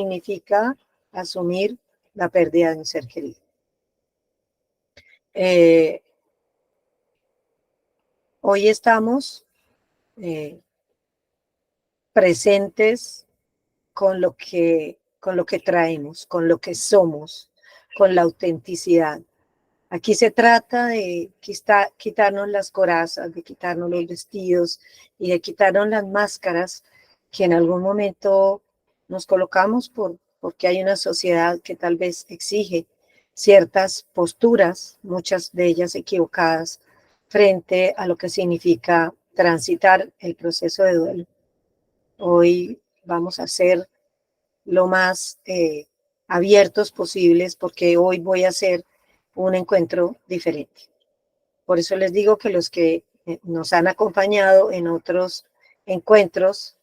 significa asumir la pérdida de un ser querido. Hoy estamos presentes con lo que traemos, con lo que somos, con la autenticidad. Aquí se trata de quitarnos las corazas, de quitarnos los vestidos y de quitarnos las máscaras que en algún momento nos colocamos porque hay una sociedad que tal vez exige ciertas posturas, muchas de ellas equivocadas, frente a lo que significa transitar el proceso de duelo. Hoy vamos a ser lo más abiertos posibles porque hoy voy a hacer un encuentro diferente. Por eso les digo que los que nos han acompañado en otros encuentros,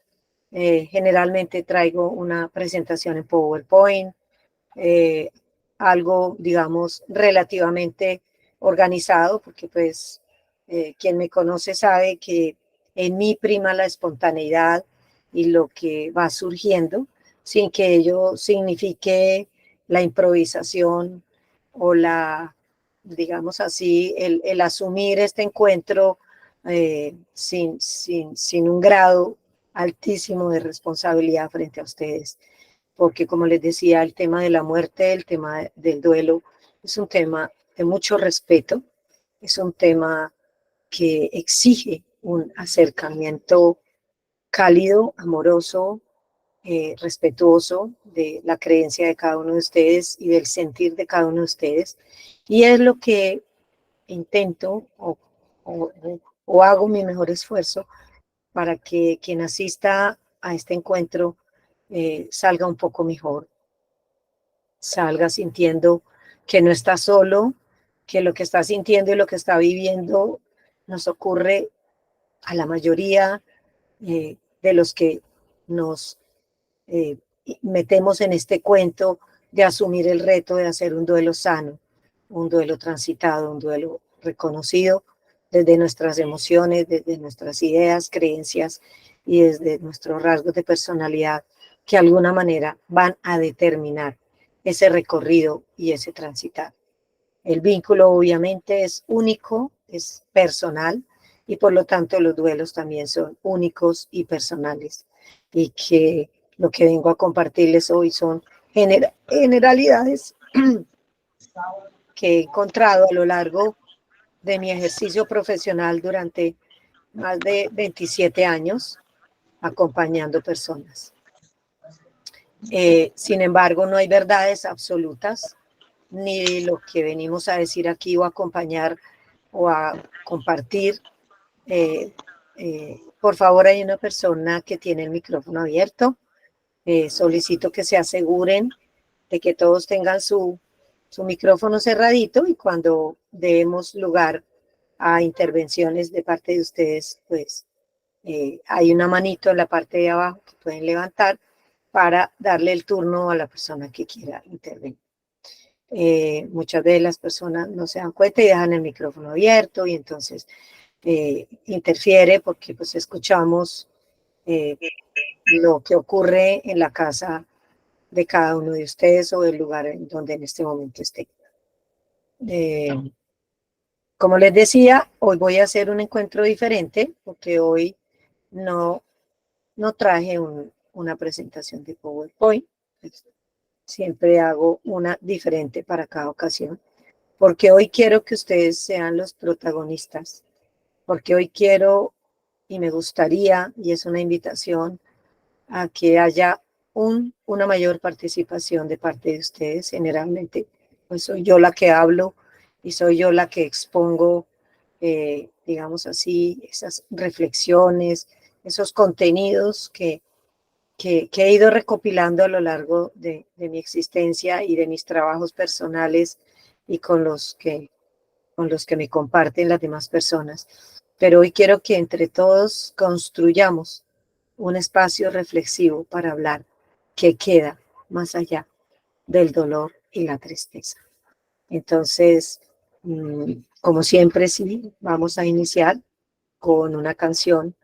generalmente traigo una presentación en PowerPoint, algo, digamos, relativamente organizado, porque pues quien me conoce sabe que en mí prima la espontaneidad y lo que va surgiendo, sin que ello signifique la improvisación o la, digamos así, el asumir este encuentro sin un grado altísimo de responsabilidad frente a ustedes. Porque como les decía, el tema de la muerte, el tema del duelo, es un tema de mucho respeto, es un tema que exige un acercamiento cálido, amoroso, respetuoso de la creencia de cada uno de ustedes y del sentir de cada uno de ustedes. Y es lo que intento o hago mi mejor esfuerzo para que quien asista a este encuentro salga un poco mejor, salga sintiendo que no está solo, que lo que está sintiendo y lo que está viviendo nos ocurre a la mayoría de los que nos metemos en este cuento de asumir el reto de hacer un duelo sano, un duelo transitado, un duelo reconocido desde nuestras emociones, desde nuestras ideas, creencias y desde nuestros rasgos de personalidad que de alguna manera van a determinar ese recorrido y ese transitar. El vínculo obviamente es único, es personal y por lo tanto los duelos también son únicos y personales y que lo que vengo a compartirles hoy son generalidades que he encontrado a lo largo de mi ejercicio profesional durante más de 27 años acompañando personas. Sin embargo, no hay verdades absolutas, ni lo que venimos a decir aquí o a acompañar o a compartir. Por favor, hay una persona que tiene el micrófono abierto. Solicito que se aseguren de que todos tengan su micrófono cerradito y cuando demos lugar a intervenciones de parte de ustedes, pues hay una manito en la parte de abajo que pueden levantar para darle el turno a la persona que quiera intervenir. Muchas veces las personas no se dan cuenta y dejan el micrófono abierto y entonces interfiere porque pues escuchamos lo que ocurre en la casa de cada uno de ustedes o del lugar en donde en este momento esté. Como les decía, hoy voy a hacer un encuentro diferente porque hoy no traje una presentación de PowerPoint. Siempre hago una diferente para cada ocasión, porque hoy quiero que ustedes sean los protagonistas, porque hoy quiero y me gustaría, y es una invitación, a que haya una mayor participación de parte de ustedes. Generalmente, pues soy yo la que hablo y soy yo la que expongo, digamos así, esas reflexiones, esos contenidos que he ido recopilando a lo largo de mi existencia y de mis trabajos personales y con los que me comparten las demás personas. Pero hoy quiero que entre todos construyamos un espacio reflexivo para hablar que queda más allá del dolor y la tristeza. Entonces, como siempre, sí, vamos a iniciar con una canción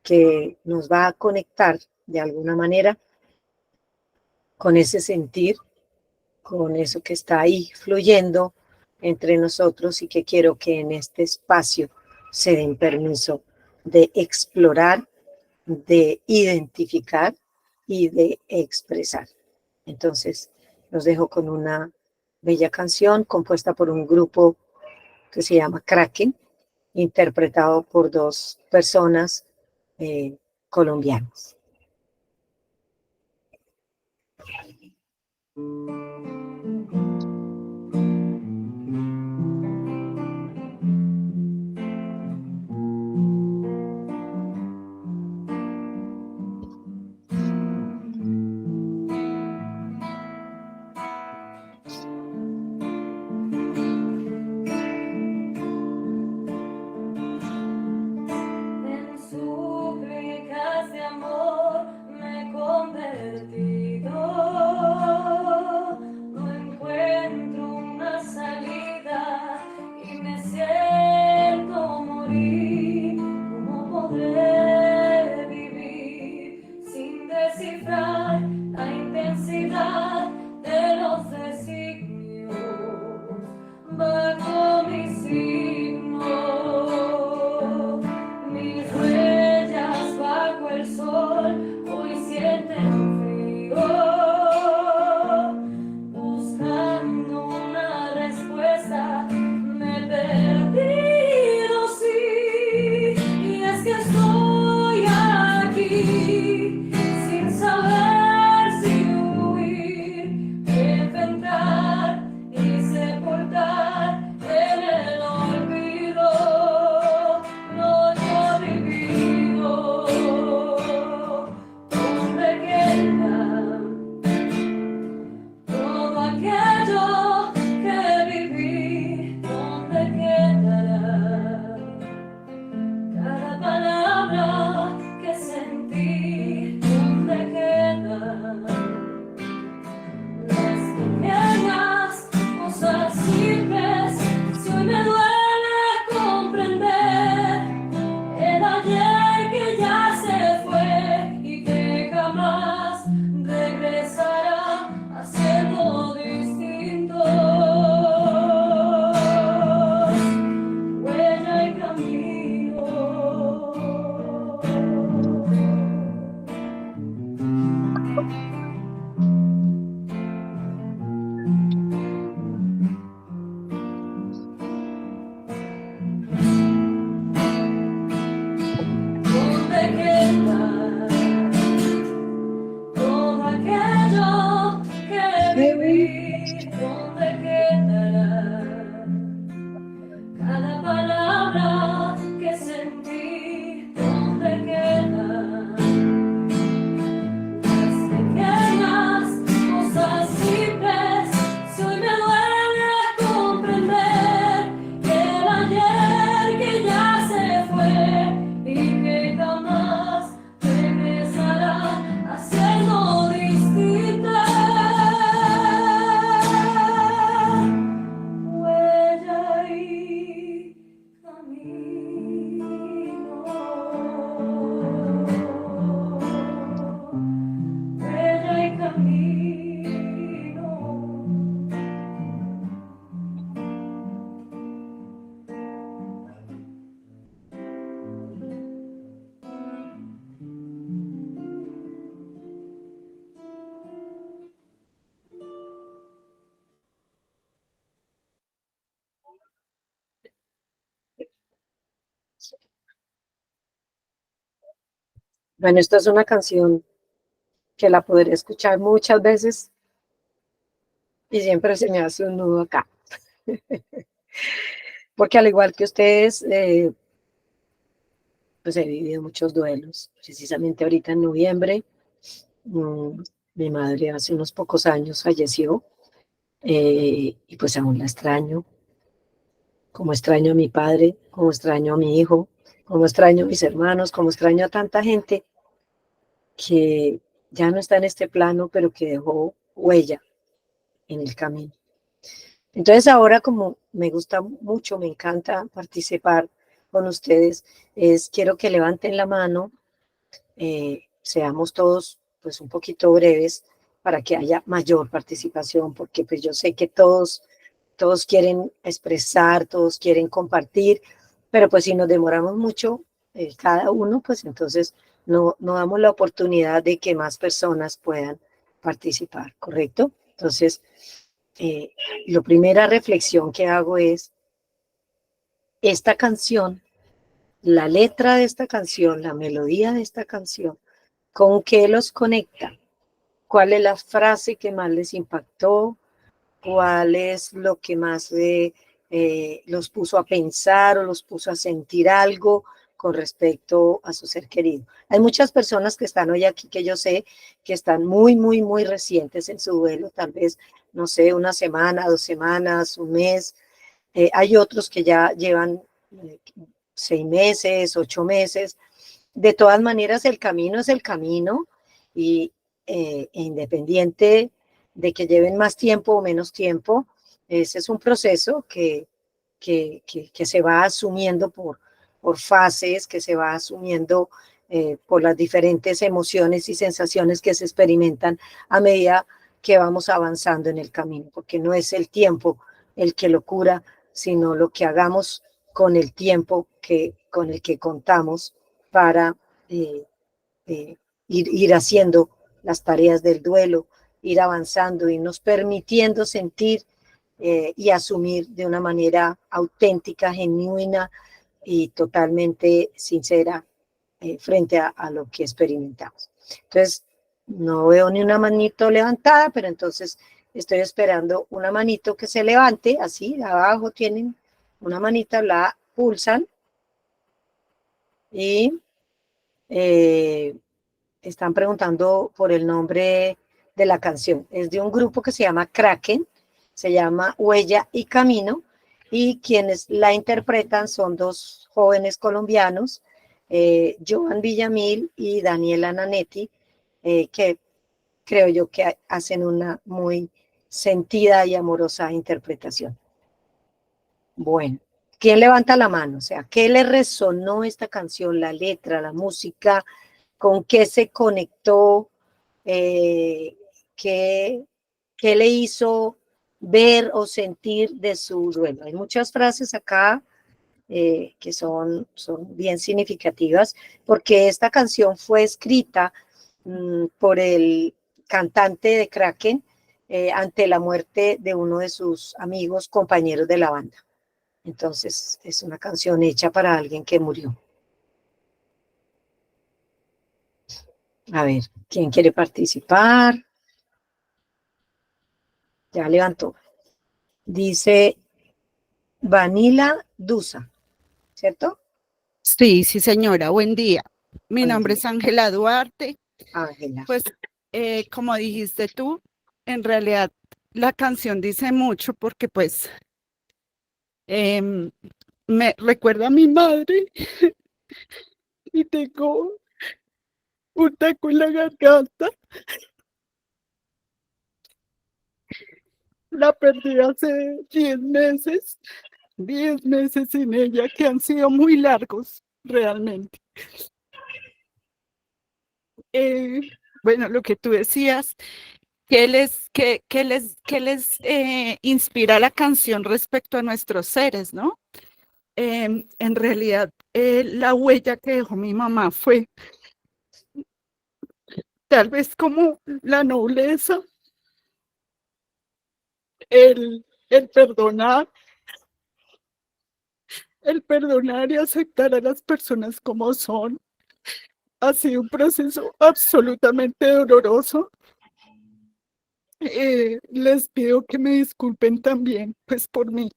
que nos va a conectar de alguna manera con ese sentir, con eso que está ahí fluyendo entre nosotros y que quiero que en este espacio se den permiso de explorar, de identificar y de expresar. Entonces, los dejo con una bella canción compuesta por un grupo que se llama Kraken, interpretado por dos personas colombianas. Bueno, esta es una canción que la podré escuchar muchas veces y siempre se me hace un nudo acá. Porque al igual que ustedes, pues he vivido muchos duelos. Precisamente ahorita en noviembre, mmm, mi madre hace unos pocos años falleció y pues aún la extraño, como extraño a mi padre, como extraño a mi hijo, como extraño a mis hermanos, como extraño a tanta gente que ya no está en este plano, pero que dejó huella en el camino. Entonces ahora como me gusta mucho, me encanta participar con ustedes, quiero que levanten la mano, seamos todos pues un poquito breves para que haya mayor participación, porque pues yo sé que todos quieren expresar, todos quieren compartir, pero pues si nos demoramos mucho, cada uno, pues entonces no damos la oportunidad de que más personas puedan participar, ¿correcto? Entonces, la primera reflexión que hago es, esta canción, la letra de esta canción, la melodía de esta canción, ¿con qué los conecta? ¿Cuál es la frase que más les impactó? ¿Cuál es lo que más los puso a pensar o los puso a sentir algo con respecto a su ser querido? Hay muchas personas que están hoy aquí que yo sé que están muy recientes en su duelo, tal vez, no sé, una semana, 2 semanas, un mes. Hay otros que ya llevan 6 meses, 8 meses. De todas maneras, el camino es el camino y independiente de que lleven más tiempo o menos tiempo, ese es un proceso que se va asumiendo por fases, que se va asumiendo por las diferentes emociones y sensaciones que se experimentan a medida que vamos avanzando en el camino, porque no es el tiempo el que lo cura, sino lo que hagamos con el tiempo con el que contamos para eh, ir haciendo las tareas del duelo, ir avanzando, irnos permitiendo sentir y asumir de una manera auténtica, genuina y totalmente sincera frente a lo que experimentamos. Entonces, no veo ni una manito levantada, pero entonces estoy esperando una manito que se levante, así, de abajo tienen una manita, la pulsan y están preguntando por el nombre de la canción. Es de un grupo que se llama Kraken, se llama Huella y Camino, y quienes la interpretan son dos jóvenes colombianos, Joan Villamil y Daniela Nanetti, que creo yo que hacen una muy sentida y amorosa interpretación. Bueno, ¿quién levanta la mano? O sea, ¿qué le resonó esta canción, la letra, la música? ¿Con qué se conectó? Eh, ¿qué, ¿Qué le hizo ver o sentir de su duelo? Hay muchas frases acá que son bien significativas, porque esta canción fue escrita por el cantante de Kraken ante la muerte de uno de sus amigos, compañeros de la banda. Entonces, es una canción hecha para alguien que murió. A ver, ¿quién quiere participar? Ya levantó. Dice Vanila Dusa, ¿cierto? Sí, sí, señora, buen día. Mi Buen nombre día, es Ángela Duarte. Ángela. Pues, como dijiste tú, en realidad la canción dice mucho porque pues em, me recuerda a mi madre y tengo un taco en la garganta. La perdí hace 10 meses, 10 meses sin ella, que han sido muy largos realmente. Eh, bueno, lo que tú decías. ¿Qué les inspira la canción respecto a nuestros seres, no? En realidad, la huella que dejó mi mamá fue tal vez como la nobleza, el perdonar, el perdonar y aceptar a las personas como son. Ha sido un proceso absolutamente doloroso. Les pido que me disculpen también, pues por mí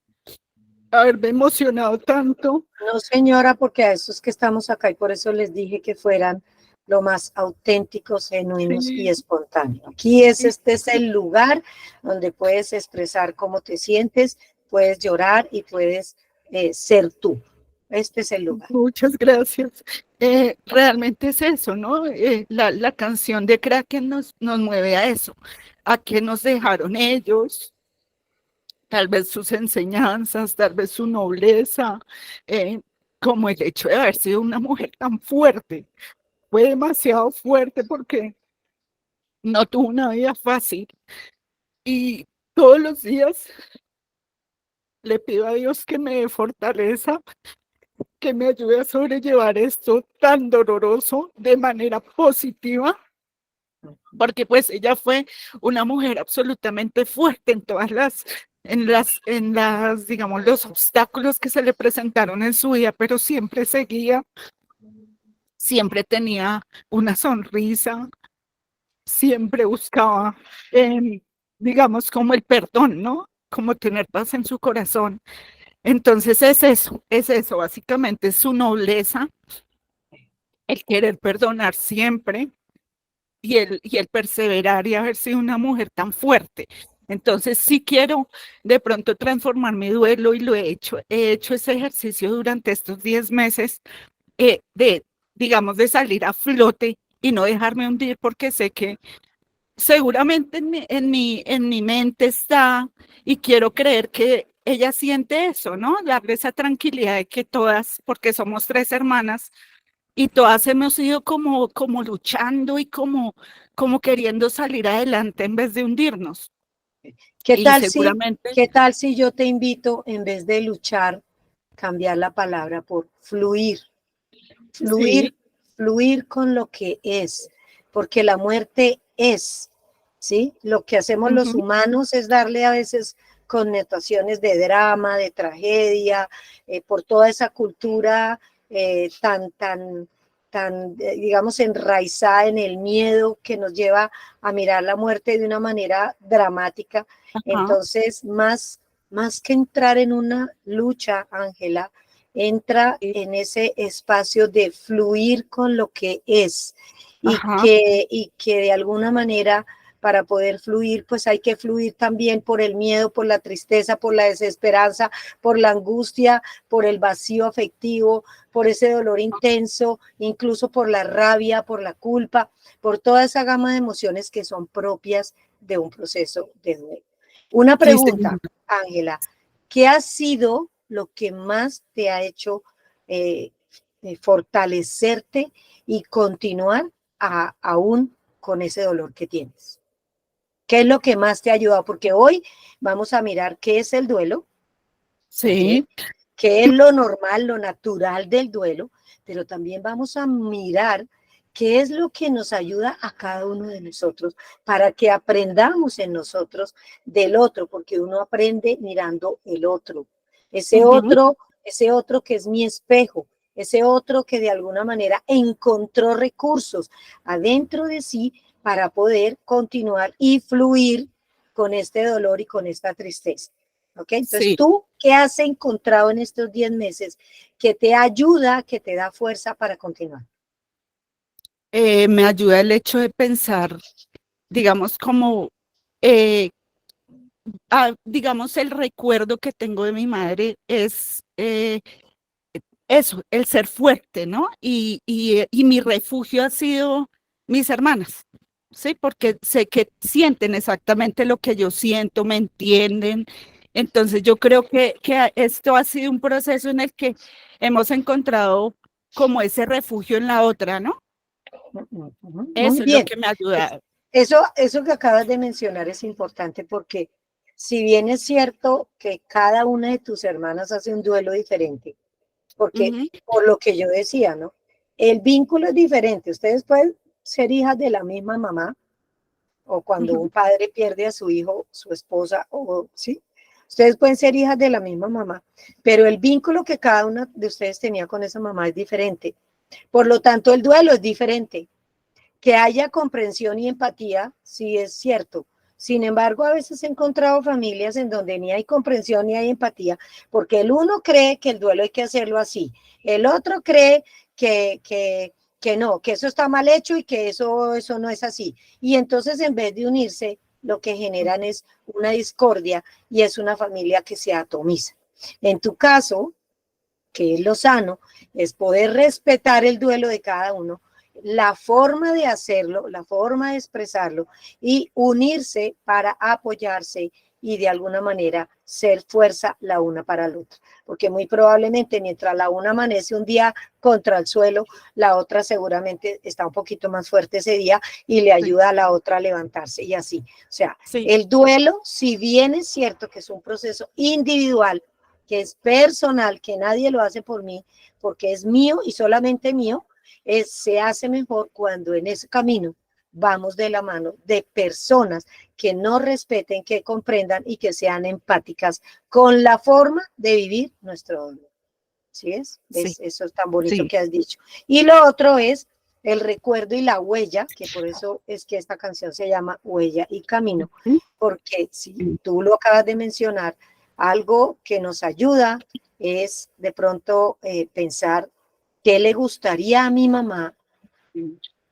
haberme emocionado tanto. No, señora, porque a esos que estamos acá y por eso les dije que fueran lo más auténticos, genuinos y Sí, espontáneos. Aquí y este es el lugar donde puedes expresar cómo te sientes, puedes llorar y puedes ser tú. Este es el lugar. muchas gracias. Realmente es eso, ¿no? La canción de Kraken nos mueve a eso, a qué nos dejaron ellos, tal vez sus enseñanzas, tal vez su nobleza, eh, como el hecho de haber sido una mujer tan fuerte. Fue demasiado fuerte porque no tuvo una vida fácil y todos los días le pido a Dios que me dé fortaleza, que me ayude a sobrellevar esto tan doloroso de manera positiva, porque pues ella fue una mujer absolutamente fuerte en todas las, digamos, los obstáculos que se le presentaron en su vida, pero siempre seguía, siempre tenía una sonrisa, siempre buscaba, digamos, como el perdón, ¿no? Como tener paz en su corazón. Entonces es eso, básicamente es su nobleza, el querer perdonar siempre y el perseverar y haber sido una mujer tan fuerte. Entonces sí quiero de pronto transformar mi duelo y lo he hecho ese ejercicio durante estos 10 meses de, digamos, de salir a flote y no dejarme hundir porque sé que seguramente en mi mente está y quiero creer que ella siente eso, ¿no? Darle esa tranquilidad de que todas, porque somos tres hermanas y todas hemos ido como luchando y como queriendo salir adelante en vez de hundirnos. ¿Qué Y tal si, seguramente, qué tal si yo te invito, en vez de luchar, cambiar la palabra por fluir? sí, Fluir, fluir con lo que es, porque la muerte es, ¿sí? Lo que hacemos los ujú, humanos es darle a veces connotaciones de drama, de tragedia, por toda esa cultura digamos, enraizada en el miedo que nos lleva a mirar la muerte de una manera dramática. ajá, Entonces, más que entrar en una lucha, Ángela, entra sí, en ese espacio de fluir con lo que es ajá, y que de alguna manera para poder fluir, pues hay que fluir también por el miedo, por la tristeza, por la desesperanza, por la angustia, por el vacío afectivo, por ese dolor intenso, incluso por la rabia, por la culpa, por toda esa gama de emociones que son propias de un proceso de duelo. Una sí, pregunta, señora. Ángela, ¿qué ha sido lo que más te ha hecho eh, fortalecerte y continuar aún con ese dolor que tienes? ¿Qué es lo que más te ha ayudado? Porque hoy vamos a mirar qué es el duelo, ¿ok? Sí, ¿Qué es lo normal, lo natural del duelo? Pero también vamos a mirar qué es lo que nos ayuda a cada uno de nosotros para que aprendamos en nosotros del otro, porque uno aprende mirando el otro. Ese ujú, otro, ese otro que es mi espejo, ese otro que de alguna manera encontró recursos adentro de sí para poder continuar y fluir con este dolor y con esta tristeza. ¿Ok? Entonces, sí. ¿tú qué has encontrado en estos 10 meses que te ayuda, que te da fuerza para continuar? Me ayuda el hecho de pensar, digamos, como, eh, digamos, el recuerdo que tengo de mi madre es eso, el ser fuerte, ¿no? Y mi refugio ha sido mis hermanas, ¿sí? Porque sé que sienten exactamente lo que yo siento, me entienden. Entonces yo creo que esto ha sido un proceso en el que hemos encontrado como ese refugio en la otra, ¿no? Muy Eso es lo bien. que me ha ayudado. Eso que acabas de mencionar es importante porque si bien es cierto que cada una de tus hermanas hace un duelo diferente, porque Ujú, por lo que yo decía, ¿no? El vínculo es diferente. Ustedes pueden ser hijas de la misma mamá, o cuando ujú, un padre pierde a su hijo, su esposa, o sí, ustedes pueden ser hijas de la misma mamá, pero el vínculo que cada una de ustedes tenía con esa mamá es diferente. Por lo tanto, el duelo es diferente. Que haya comprensión y empatía, sí es cierto. Sin embargo, a veces he encontrado familias en donde ni hay comprensión ni hay empatía, porque el uno cree que el duelo hay que hacerlo así, el otro cree que, que, que no, que eso está mal hecho y que eso no es así. Y entonces en vez de unirse, lo que generan es una discordia y es una familia que se atomiza. En tu caso, que es lo sano, es poder respetar el duelo de cada uno, la forma de hacerlo, la forma de expresarlo y unirse para apoyarse y de alguna manera ser fuerza la una para la otra. Porque muy probablemente mientras la una amanece un día contra el suelo, la otra seguramente está un poquito más fuerte ese día y le ayuda a la otra a levantarse y así. O sea, Sí, el duelo, si bien es cierto que es un proceso individual, que es personal, que nadie lo hace por mí, porque es mío y solamente mío, se hace mejor cuando en ese camino vamos de la mano de personas que nos respeten, que comprendan y que sean empáticas con la forma de vivir nuestro dolor. ¿Sí es? sí, Eso es tan bonito Sí, que has dicho. Y lo otro es el recuerdo y la huella, que por eso es que esta canción se llama Huella y Camino, ujú, porque si tú lo acabas de mencionar, algo que nos ayuda es de pronto pensar qué le gustaría a mi mamá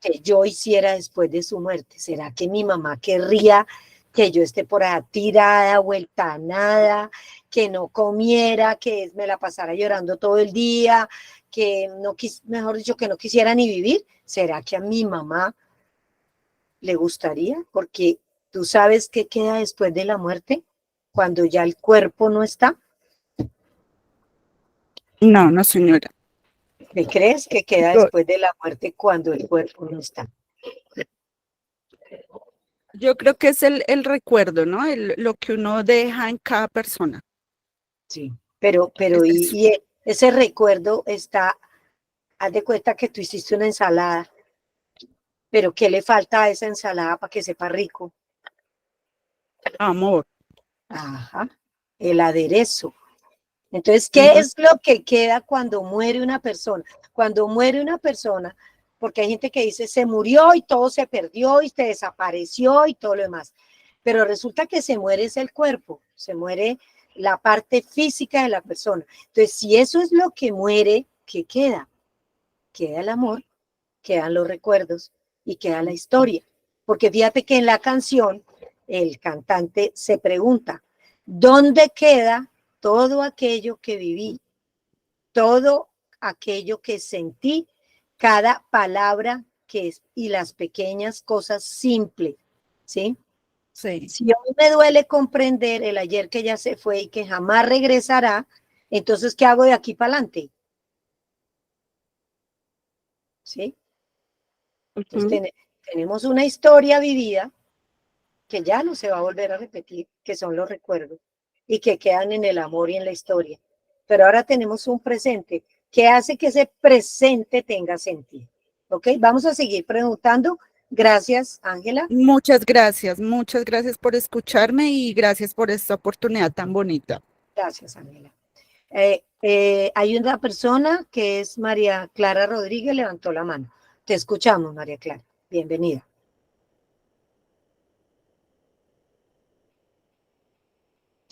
que yo hiciera después de su muerte. ¿Será que mi mamá querría que yo esté por ahí tirada, vuelta a nada, que no comiera, que me la pasara llorando todo el día, que no mejor dicho, que no quisiera ni vivir? ¿Será que a mi mamá le gustaría? Porque tú sabes qué queda después de la muerte, cuando ya el cuerpo no está. no, no, señora. ¿Qué crees que queda Yo, después de la muerte cuando el cuerpo no está? yo creo que es el recuerdo, ¿no? Lo que uno deja en cada persona. Sí, Es eso. ese recuerdo está, haz de cuenta que tú hiciste una ensalada, pero ¿qué le falta a esa ensalada para que sepa rico? Amor. Ajá, el aderezo. Entonces, ¿qué Ujú. es lo que queda cuando muere una persona? Cuando muere una persona, porque hay gente que dice, se murió y todo se perdió y se desapareció y todo lo demás, pero resulta que se muere es el cuerpo, se muere la parte física de la persona. Entonces, si eso es lo que muere, ¿qué queda? Queda el amor, quedan los recuerdos y queda la historia. Porque fíjate que en la canción el cantante se pregunta, ¿dónde queda todo aquello que viví? Todo aquello que sentí, cada palabra que es y las pequeñas cosas simples, ¿sí? Sí, Si a mí me duele comprender el ayer que ya se fue y que jamás regresará, entonces, ¿qué hago de aquí para adelante? ¿Sí? Entonces, ujú, tenemos una historia vivida que ya no se va a volver a repetir, que son los recuerdos y que quedan en el amor y en la historia. Pero ahora tenemos un presente que hace que ese presente tenga sentido. ¿Ok? Vamos a seguir preguntando. Gracias, Ángela. muchas gracias por escucharme y gracias por esta oportunidad tan bonita. Gracias, Ángela. Hay una persona que es María Clara Rodríguez, levantó la mano. Te escuchamos, María Clara. Bienvenida.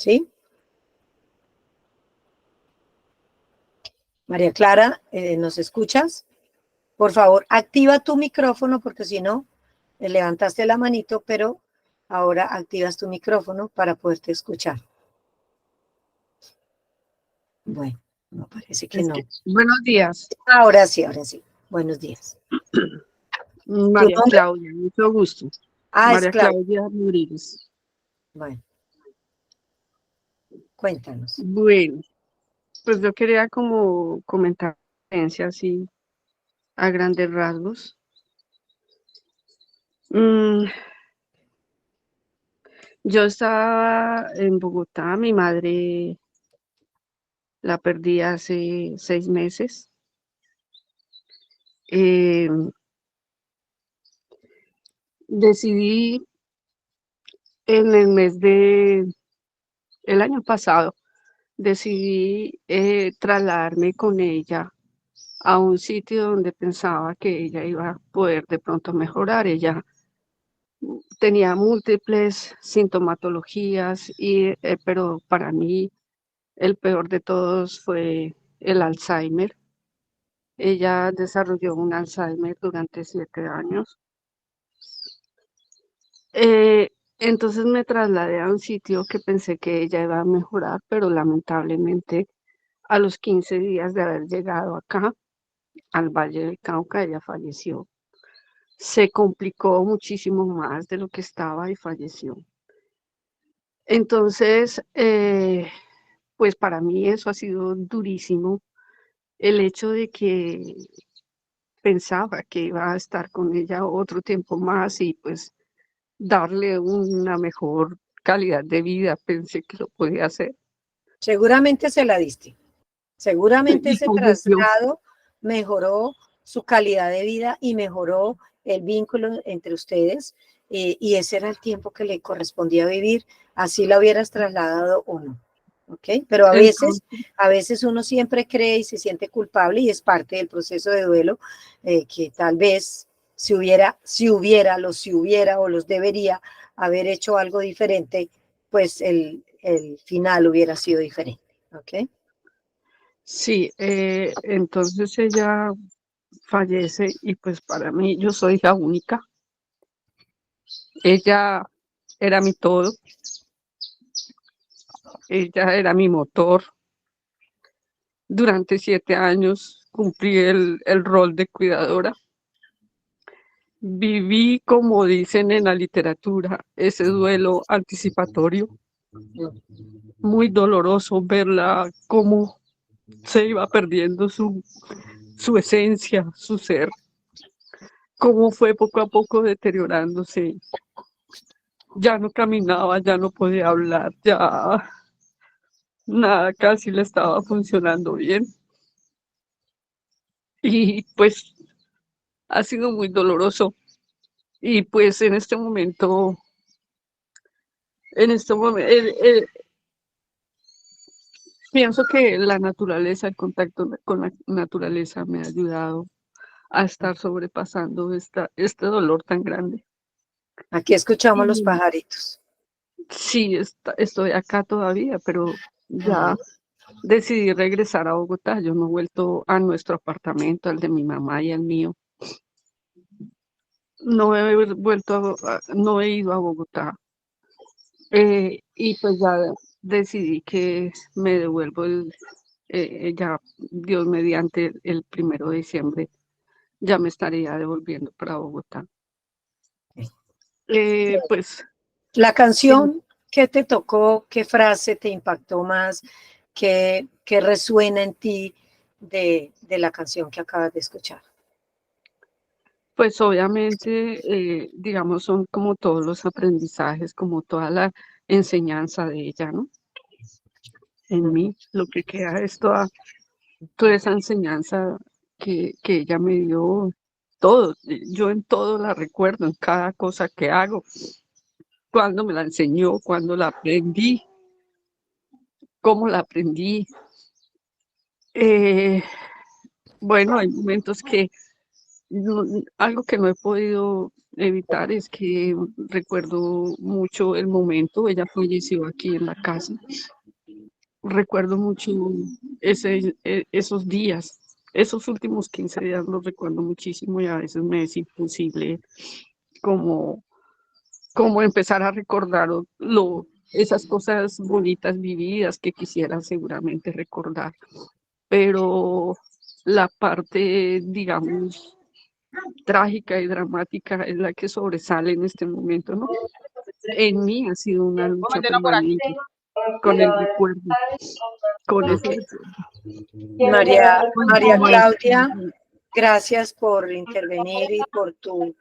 ¿Sí? María Clara, ¿nos escuchas? Por favor, activa tu micrófono porque si no, levantaste la manito, pero ahora activas tu micrófono para poderte escuchar. Bueno, no parece que es no. que, buenos días, Ahora sí, ahora sí. Buenos días. ¿Tu María nombre? Claudia, mucho gusto. Ah, es María Claudia. Claudia Rodríguez. Bueno, cuéntanos. Bueno, pues yo quería como comentar así a grandes rasgos. Mm, yo estaba en Bogotá, mi madre la perdí hace 6 meses. Eh, decidí en el mes de el año pasado, decidí trasladarme con ella a un sitio donde pensaba que ella iba a poder de pronto mejorar. Ella tenía múltiples sintomatologías pero para mí el peor de todos fue el Alzheimer. Ella desarrolló un Alzheimer durante 7 años. Eh, entonces me trasladé a un sitio que pensé que ella iba a mejorar, pero lamentablemente a los 15 días de haber llegado acá, al Valle del Cauca, ella falleció. se complicó muchísimo más de lo que estaba y falleció. Entonces, pues para mí eso ha sido durísimo, el hecho de que pensaba que iba a estar con ella otro tiempo más y pues darle una mejor calidad de vida, pensé que lo podía hacer. Seguramente se la diste. Seguramente Y ese falleció. traslado mejoró su calidad de vida y mejoró el vínculo entre ustedes, y ese era el tiempo que le correspondía vivir, así la hubieras trasladado o no. ¿Ok? Pero Entonces, a veces uno siempre cree y se siente culpable y es parte del proceso de duelo, que tal vez si hubiera o los debería haber hecho algo diferente, pues el final hubiera sido diferente. ¿Ok? sí, entonces ella fallece y pues para mí yo soy hija única. Ella era mi todo, ella era mi motor. Durante 7 años cumplí el rol de cuidadora. Viví, como dicen en la literatura, ese duelo anticipatorio, muy doloroso verla cómo se iba perdiendo su esencia, su ser, cómo fue poco a poco deteriorándose. Ya no caminaba, ya no podía hablar, ya nada casi le estaba funcionando bien. Y pues ha sido muy doloroso. Y pues en este momento, pienso que la naturaleza, el contacto con la naturaleza me ha ayudado a estar sobrepasando este dolor tan grande. Aquí escuchamos los Y pajaritos. sí, estoy acá todavía, pero ya decidí regresar a Bogotá. Yo no he vuelto a nuestro apartamento, al de mi mamá y al mío. No he ido a Bogotá. Y pues ya decidí que me devuelvo ya Dios mediante el 1 de diciembre, ya me estaría devolviendo para Bogotá. Pues La sí, canción, ¿qué te tocó? ¿Qué frase te impactó más? ¿Qué resuena en ti de la canción que acabas de escuchar? pues obviamente, digamos, son como todos los aprendizajes, como toda la enseñanza de ella, ¿no? En mí, lo que queda es toda esa enseñanza que ella me dio, todo. Yo en todo la recuerdo, en cada cosa que hago, cuando me la enseñó, cuando la aprendí, cómo la aprendí. Eh, bueno, hay momentos que algo que no he podido evitar es que recuerdo mucho el momento, ella falleció aquí en la casa. Recuerdo mucho esos días, esos últimos 15 días los recuerdo muchísimo y a veces me es imposible como, como empezar a recordar esas cosas bonitas vividas que quisiera seguramente recordar. Pero la parte, digamos, trágica y dramática es la que sobresale en este momento, ¿no? En mí ha sido una lucha permanente con el recuerdo, con ese Okay. recuerdo. María Bueno, Claudia, gracias por intervenir y por tu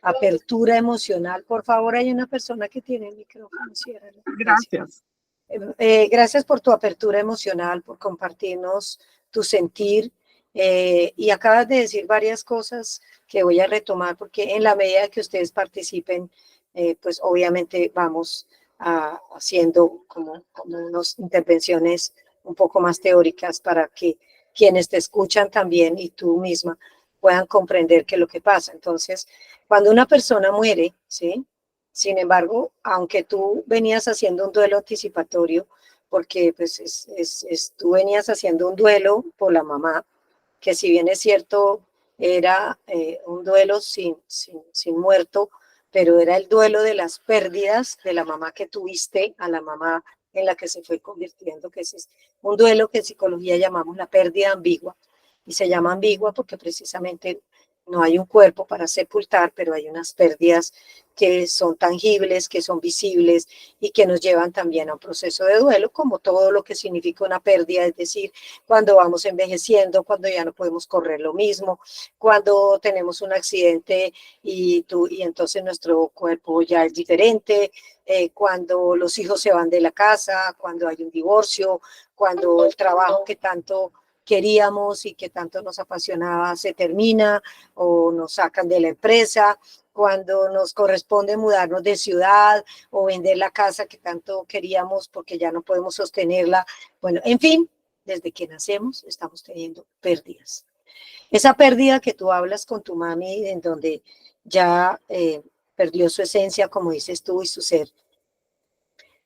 apertura emocional. Por favor, hay una persona que tiene el micrófono, ciérralo. Gracias. gracias. Gracias por tu apertura emocional, por compartirnos tu sentir, y acabas de decir varias cosas que voy a retomar porque en la medida que ustedes participen, pues obviamente vamos haciendo como unas intervenciones un poco más teóricas para que quienes te escuchan también y tú misma puedan comprender qué es lo que pasa. Entonces, cuando una persona muere, ¿sí? Sin embargo, aunque tú venías haciendo un duelo anticipatorio, porque pues tú venías haciendo un duelo por la mamá, que si bien es cierto, era un duelo sin muerto, pero era el duelo de las pérdidas de la mamá que tuviste a la mamá en la que se fue convirtiendo, que es un duelo que en psicología llamamos la pérdida ambigua, y se llama ambigua porque precisamente no hay un cuerpo para sepultar, pero hay unas pérdidas que son tangibles, que son visibles y que nos llevan también a un proceso de duelo, como todo lo que significa una pérdida, es decir, cuando vamos envejeciendo, cuando ya no podemos correr lo mismo, cuando tenemos un accidente y entonces nuestro cuerpo ya es diferente, cuando los hijos se van de la casa, cuando hay un divorcio, cuando el trabajo que tanto queríamos y que tanto nos apasionaba se termina o nos sacan de la empresa, cuando nos corresponde mudarnos de ciudad o vender la casa que tanto queríamos porque ya no podemos sostenerla. Bueno, en fin, desde que nacemos estamos teniendo pérdidas. Esa pérdida que tú hablas con tu mami, en donde ya perdió su esencia, como dices tú, y su ser,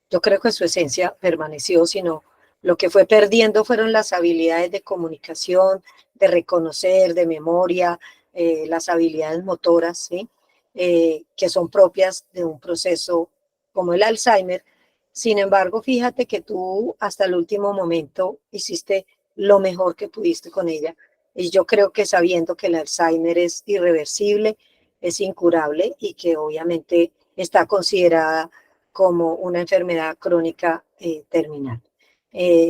yo creo que su esencia permaneció, sino lo que fue perdiendo fueron las habilidades de comunicación, de reconocer, de memoria, las habilidades motoras, ¿sí? Que son propias de un proceso como el Alzheimer. Sin embargo, fíjate que tú hasta el último momento hiciste lo mejor que pudiste con ella. Y yo creo que sabiendo que el Alzheimer es irreversible, es incurable y que obviamente está considerada como una enfermedad crónica terminal.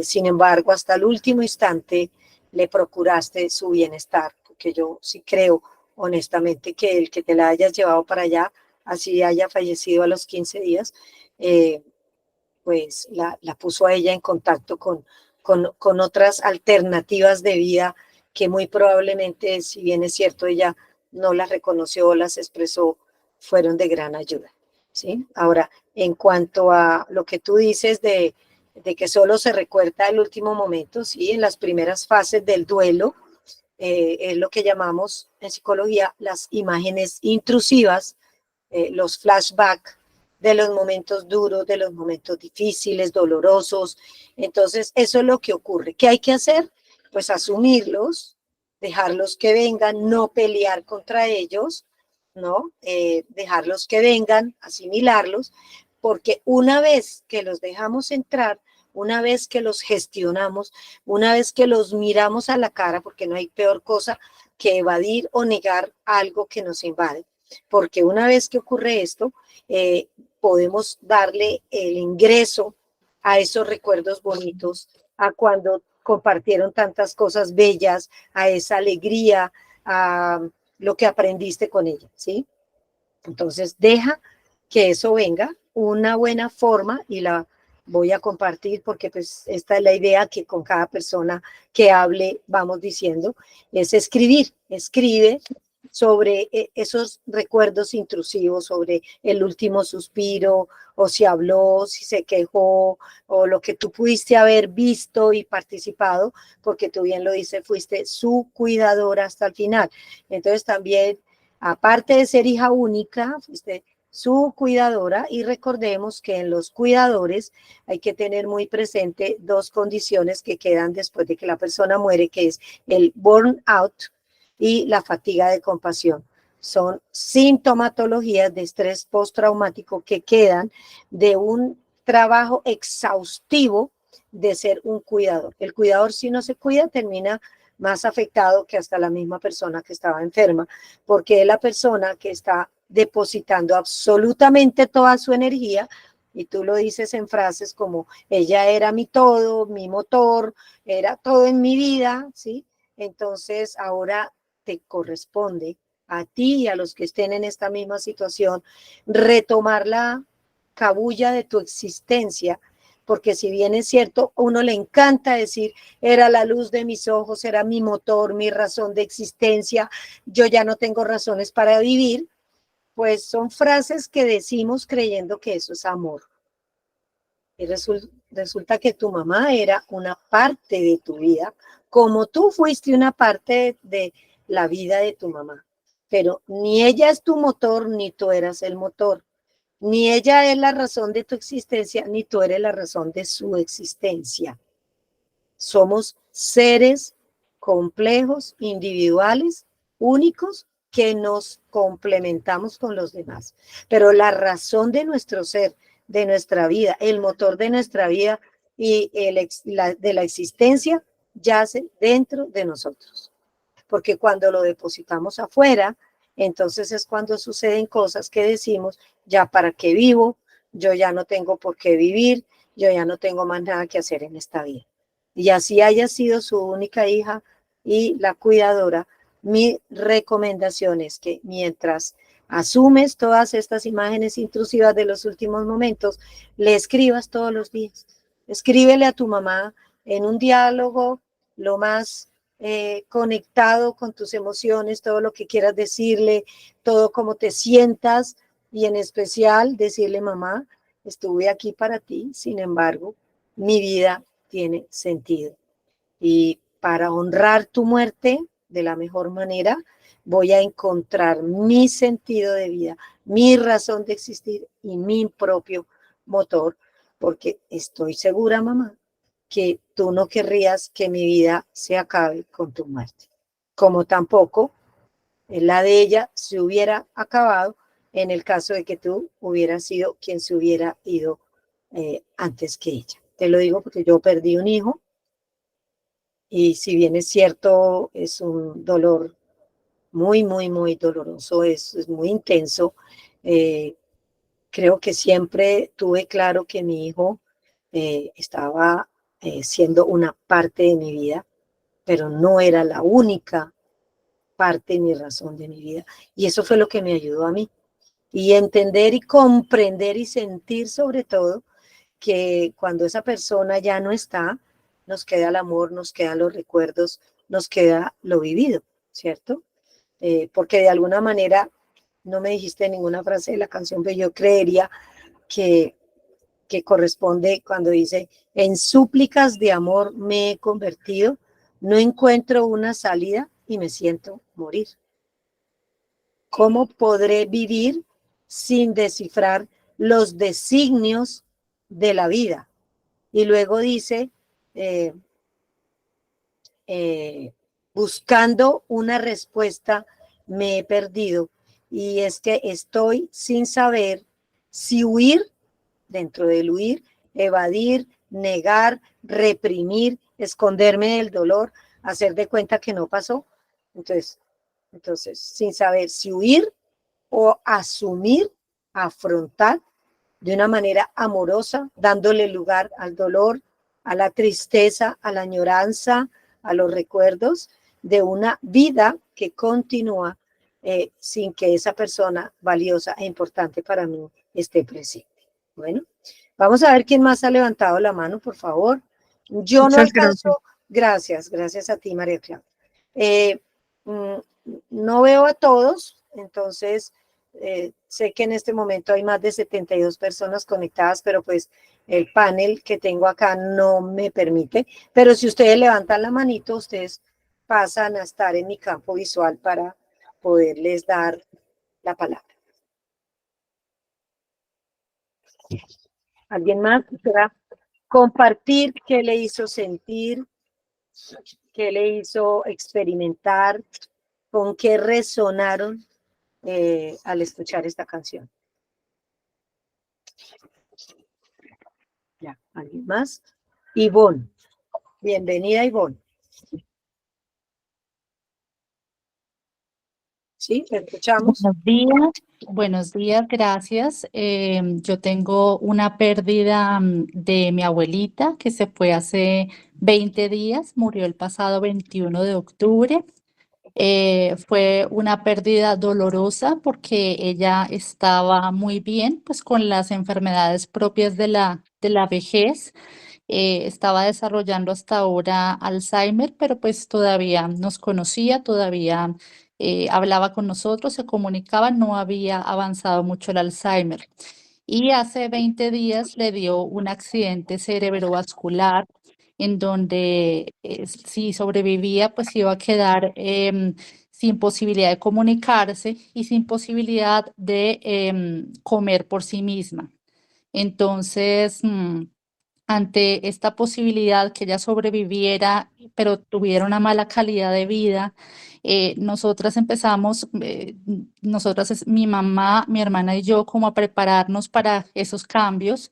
Sin embargo, hasta el último instante le procuraste su bienestar, porque yo sí creo honestamente que el que te la hayas llevado para allá, así haya fallecido a los 15 días, pues la puso a ella en contacto con otras alternativas de vida que muy probablemente, si bien es cierto, ella no las reconoció, las expresó, fueron de gran ayuda, ¿sí? Ahora, en cuanto a lo que tú dices de que solo se recuerda el último momento, sí, en las primeras fases del duelo, es lo que llamamos en psicología las imágenes intrusivas, los flashbacks de los momentos duros, de los momentos difíciles, dolorosos. Entonces, eso es lo que ocurre. ¿Qué hay que hacer? Pues asumirlos, dejarlos que vengan, no pelear contra ellos, ¿no? Dejarlos que vengan, asimilarlos, porque una vez que los dejamos entrar, una vez que los gestionamos, una vez que los miramos a la cara, porque no hay peor cosa que evadir o negar algo que nos invade, porque una vez que ocurre esto, podemos darle el ingreso a esos recuerdos bonitos, a cuando compartieron tantas cosas bellas, a esa alegría, a lo que aprendiste con ella, ¿sí? Entonces, deja que eso venga, una buena forma, y la voy a compartir porque pues esta es la idea que con cada persona que hable vamos diciendo, es escribir, escribe sobre esos recuerdos intrusivos, sobre el último suspiro, o si habló, si se quejó, o lo que tú pudiste haber visto y participado, porque tú bien lo dices, fuiste su cuidadora hasta el final. Entonces también, aparte de ser hija única, fuiste su cuidadora, y recordemos que en los cuidadores hay que tener muy presente dos condiciones que quedan después de que la persona muere, que es el burnout y la fatiga de compasión. Son sintomatologías de estrés postraumático que quedan de un trabajo exhaustivo de ser un cuidador. El cuidador, si no se cuida, termina más afectado que hasta la misma persona que estaba enferma, porque es la persona que está depositando absolutamente toda su energía, y tú lo dices en frases como ella era mi todo, mi motor, era todo en mi vida, ¿sí? Entonces ahora te corresponde a ti y a los que estén en esta misma situación retomar la cabulla de tu existencia, porque si bien es cierto, a uno le encanta decir, era la luz de mis ojos, era mi motor, mi razón de existencia, yo ya no tengo razones para vivir, pues son frases que decimos creyendo que eso es amor. Y resulta que tu mamá era una parte de tu vida, como tú fuiste una parte de la vida de tu mamá. Pero ni ella es tu motor, ni tú eras el motor. Ni ella es la razón de tu existencia, ni tú eres la razón de su existencia. Somos seres complejos, individuales, únicos, que nos complementamos con los demás. Pero la razón de nuestro ser, de nuestra vida, el motor de nuestra vida y de la existencia yace dentro de nosotros. porque cuando lo depositamos afuera, entonces es cuando suceden cosas que decimos, ya para qué vivo, yo ya no tengo por qué vivir, yo ya no tengo más nada que hacer en esta vida. Y así haya sido su única hija y la cuidadora, mi recomendación es que mientras asumes todas estas imágenes intrusivas de los últimos momentos, le escribas todos los días. Escríbele a tu mamá en un diálogo lo más conectado con tus emociones, todo lo que quieras decirle, todo como te sientas, y en especial decirle: mamá, estuve aquí para ti, sin embargo, mi vida tiene sentido. Y para honrar tu muerte de la mejor manera, voy a encontrar mi sentido de vida, mi razón de existir y mi propio motor, porque estoy segura, mamá, que tú no querrías que mi vida se acabe con tu muerte, como tampoco la de ella se hubiera acabado en el caso de que tú hubieras sido quien se hubiera ido antes que ella. Te lo digo porque yo perdí un hijo, y si bien es cierto, es un dolor muy, muy, muy doloroso, es muy intenso. Eh, Creo que siempre tuve claro que mi hijo estaba siendo una parte de mi vida, pero no era la única parte ni razón de mi vida. Y eso fue lo que me ayudó a mí. Y entender y comprender y sentir sobre todo que cuando esa persona ya no está, nos queda el amor, nos quedan los recuerdos, nos queda lo vivido, ¿cierto? Porque de alguna manera, no me dijiste ninguna frase de la canción, pero yo creería que, que corresponde cuando dice: en súplicas de amor me he convertido, no encuentro una salida y me siento morir. ¿Cómo podré vivir sin descifrar los designios de la vida? Y luego dice, eh, eh, buscando una respuesta, me he perdido. Y es que estoy sin saber si huir, dentro del huir, evadir, negar, reprimir, esconderme del dolor, hacer de cuenta que no pasó. Entonces, sin saber si huir o asumir, afrontar de una manera amorosa, dándole lugar al dolor, a la tristeza, a la añoranza, a los recuerdos de una vida que continúa sin que esa persona valiosa e importante para mí esté presente. Bueno, vamos a ver quién más ha levantado la mano, por favor. Yo no Muchas gracias. alcanzo, gracias a ti, María Clara. Eh, mm, no veo a todos, entonces sé que en este momento hay más de 72 personas conectadas, pero pues el panel que tengo acá no me permite. Pero si ustedes levantan la manito, ustedes pasan a estar en mi campo visual para poderles dar la palabra. ¿Alguien más quisiera compartir qué le hizo sentir, qué le hizo experimentar, con qué resonaron al escuchar esta canción? Ya, ¿alguien más? Ivonne. Bienvenida, Ivonne. ¿Sí? ¿Te escuchamos? Buenos días, gracias. Yo tengo una pérdida de mi abuelita que se fue hace 20 días, murió el pasado 21 de octubre. Fue una pérdida dolorosa porque ella estaba muy bien, pues con las enfermedades propias de la vejez. Estaba desarrollando hasta ahora Alzheimer, pero pues todavía nos conocía, todavía hablaba con nosotros, se comunicaba, no había avanzado mucho el Alzheimer. Y hace 20 días le dio un accidente cerebrovascular en donde si sobrevivía, pues iba a quedar sin posibilidad de comunicarse y sin posibilidad de comer por sí misma. Entonces, ante esta posibilidad que ella sobreviviera, pero tuviera una mala calidad de vida, nosotras empezamos, mi mamá, mi hermana y yo, como a prepararnos para esos cambios.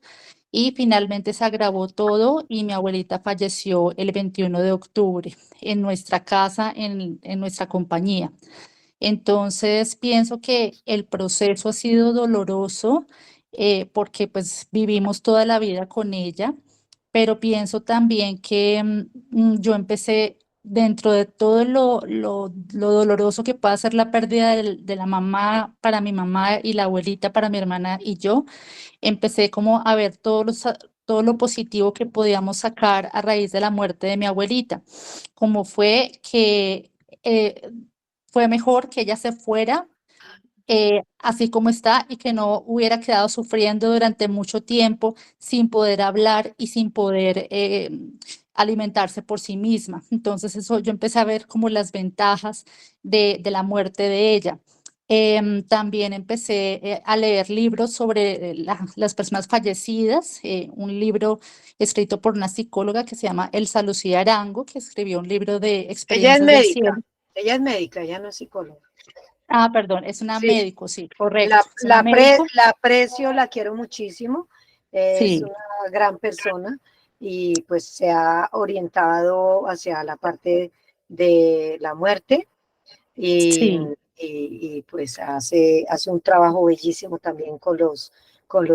y finalmente se agravó todo y mi abuelita falleció el 21 de octubre en nuestra casa, en nuestra compañía. Entonces, pienso que el proceso ha sido doloroso porque pues vivimos toda la vida con ella, pero pienso también que yo empecé dentro de todo lo doloroso que puede ser la pérdida de la mamá para mi mamá y la abuelita para mi hermana y yo, empecé como a ver todo lo positivo que podíamos sacar a raíz de la muerte de mi abuelita, como fue que eh, fue mejor que ella se fuera así como está y que no hubiera quedado sufriendo durante mucho tiempo sin poder hablar y sin poder alimentarse por sí misma. Entonces eso yo empecé a ver como las ventajas de la muerte de ella. También empecé a leer libros sobre las personas fallecidas, un libro escrito por una psicóloga que se llama Elsa Lucía Arango, que escribió un libro de experiencias del cielo. Ella es médica, ella no es psicóloga. Ah, perdón, es una Sí, médico, sí, correcto. Es una médico, la aprecio, la quiero muchísimo, es sí, una gran persona y pues se ha orientado hacia la parte de la muerte y, sí, pues hace un trabajo bellísimo también con los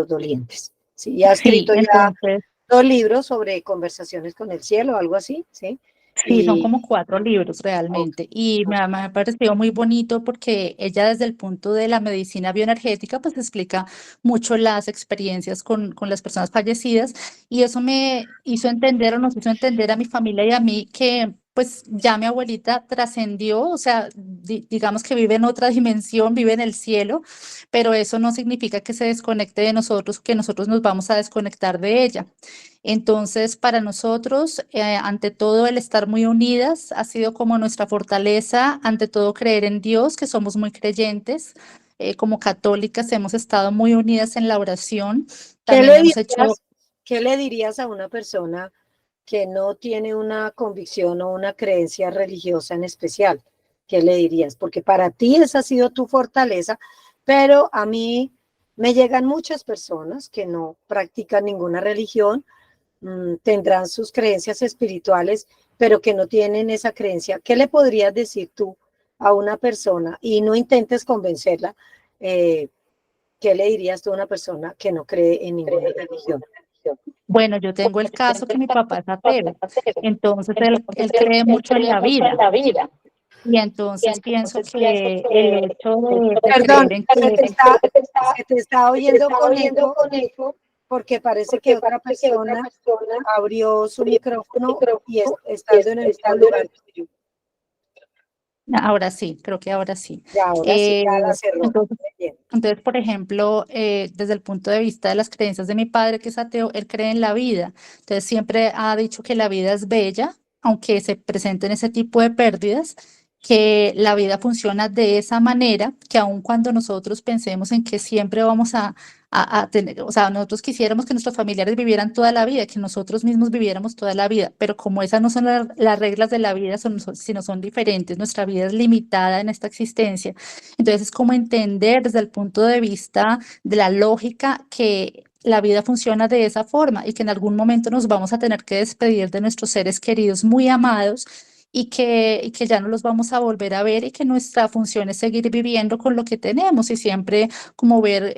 dolientes. Sí, y ha sí, escrito ya entonces, 2 libros sobre conversaciones con el cielo, algo así, ¿sí? sí, son Y, como 4 libros ok, realmente y ok. me ha parecido muy bonito porque ella desde el punto de la medicina bioenergética pues explica mucho las experiencias con las personas fallecidas y eso me hizo entender o nos hizo entender a mi familia y a mí que pues ya mi abuelita trascendió, o sea, digamos que vive en otra dimensión, vive en el cielo, pero eso no significa que se desconecte de nosotros, que nosotros nos vamos a desconectar de ella. Entonces, para nosotros, ante todo, el estar muy unidas ha sido como nuestra fortaleza, ante todo creer en Dios, que somos muy creyentes. Como católicas hemos estado muy unidas en la oración. ¿Qué También le hemos hecho, dirías, qué le dirías a una persona que no tiene una convicción o una creencia religiosa en especial? ¿Qué le dirías? Porque para ti esa ha sido tu fortaleza, pero a mí me llegan muchas personas que no practican ninguna religión, tendrán sus creencias espirituales, pero que no tienen esa creencia. ¿Qué le podrías decir tú a una persona? Y no intentes convencerla. eh, ¿Qué le dirías tú a una persona que no cree en ninguna religión? bueno, yo tengo el caso que mi papá es ateo, entonces él cree mucho en la vida. Y entonces pienso que el hecho de Perdón, creer en que se te está oyendo con eco porque parece que otra persona abrió su micrófono y estando en el mismo lugar que yo. ahora sí, creo que ahora sí. Ya, ahora sí, Eh, ya la cerró. entonces, Muy bien. entonces, por ejemplo, desde el punto de vista de las creencias de mi padre, que es ateo, él cree en la vida. Entonces, siempre ha dicho que la vida es bella, aunque se presenten ese tipo de pérdidas, que la vida funciona de esa manera, que aun cuando nosotros pensemos en que siempre vamos a tener, o sea, nosotros quisiéramos que nuestros familiares vivieran toda la vida, que nosotros mismos viviéramos toda la vida, pero como esas no son las reglas de la vida, sino son diferentes, nuestra vida es limitada en esta existencia. Entonces, es como entender desde el punto de vista de la lógica que la vida funciona de esa forma y que en algún momento nos vamos a tener que despedir de nuestros seres queridos muy amados y que ya no los vamos a volver a ver y que nuestra función es seguir viviendo con lo que tenemos y siempre como ver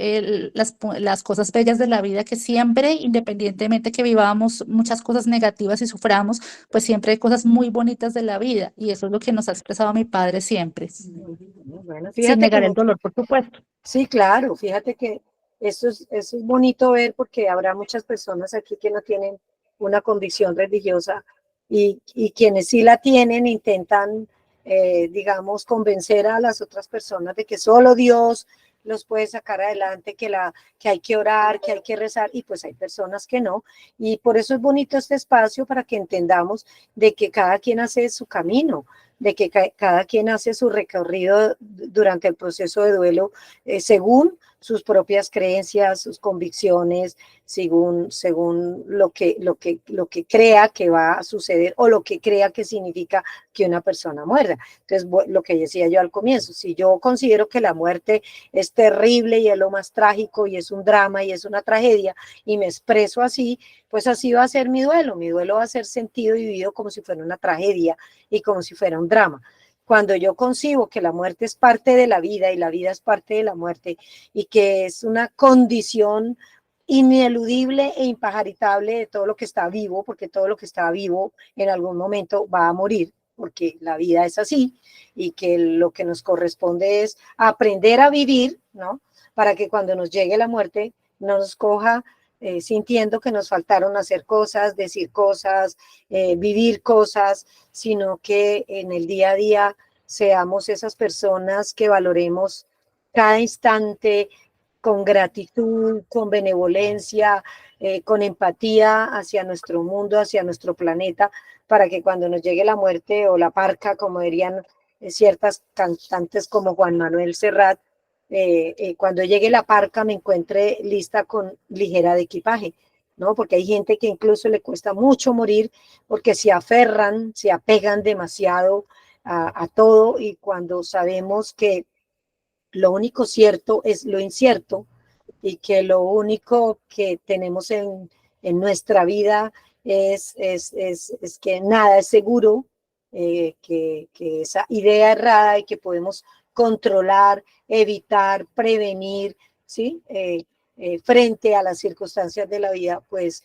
las cosas bellas de la vida, que siempre, independientemente que vivamos muchas cosas negativas y suframos, pues siempre hay cosas muy bonitas de la vida y eso es lo que nos ha expresado mi padre siempre, Bueno, sin fíjate que negar el dolor, por supuesto. sí, claro, fíjate que eso es bonito ver porque habrá muchas personas aquí que no tienen una convicción religiosa y quienes sí la tienen intentan, digamos, convencer a las otras personas de que solo Dios los puede sacar adelante, que hay que orar, que hay que rezar, y pues hay personas que no. Y por eso es bonito este espacio para que entendamos de que cada quien hace su camino. de que cada quien hace su recorrido durante el proceso de duelo según sus propias creencias, sus convicciones, según lo que crea que va a suceder o lo que crea que significa que una persona muera. Entonces, lo que decía yo al comienzo, si yo considero que la muerte es terrible y es lo más trágico y es un drama y es una tragedia y me expreso así, pues así va a ser mi duelo va a ser sentido y vivido como si fuera una tragedia y como si fuera un drama. Cuando yo concibo que la muerte es parte de la vida y la vida es parte de la muerte y que es una condición ineludible e impajaritable de todo lo que está vivo, porque todo lo que está vivo en algún momento va a morir, porque la vida es así, y que lo que nos corresponde es aprender a vivir, ¿no? Para que cuando nos llegue la muerte no nos coja sintiendo que nos faltaron hacer cosas, decir cosas, vivir cosas, sino que en el día a día seamos esas personas que valoremos cada instante con gratitud, con benevolencia, con empatía hacia nuestro mundo, hacia nuestro planeta, para que cuando nos llegue la muerte o la parca, como dirían ciertas cantantes como Juan Manuel Serrat, cuando llegue la parca me encuentre lista con ligera de equipaje, ¿no? Porque hay gente que incluso le cuesta mucho morir porque se aferran, se apegan demasiado a todo, y cuando sabemos que lo único cierto es lo incierto y que lo único que tenemos en nuestra vida es que nada es seguro, que esa idea errada y que podemos controlar, evitar, prevenir, ¿sí? Frente a las circunstancias de la vida, pues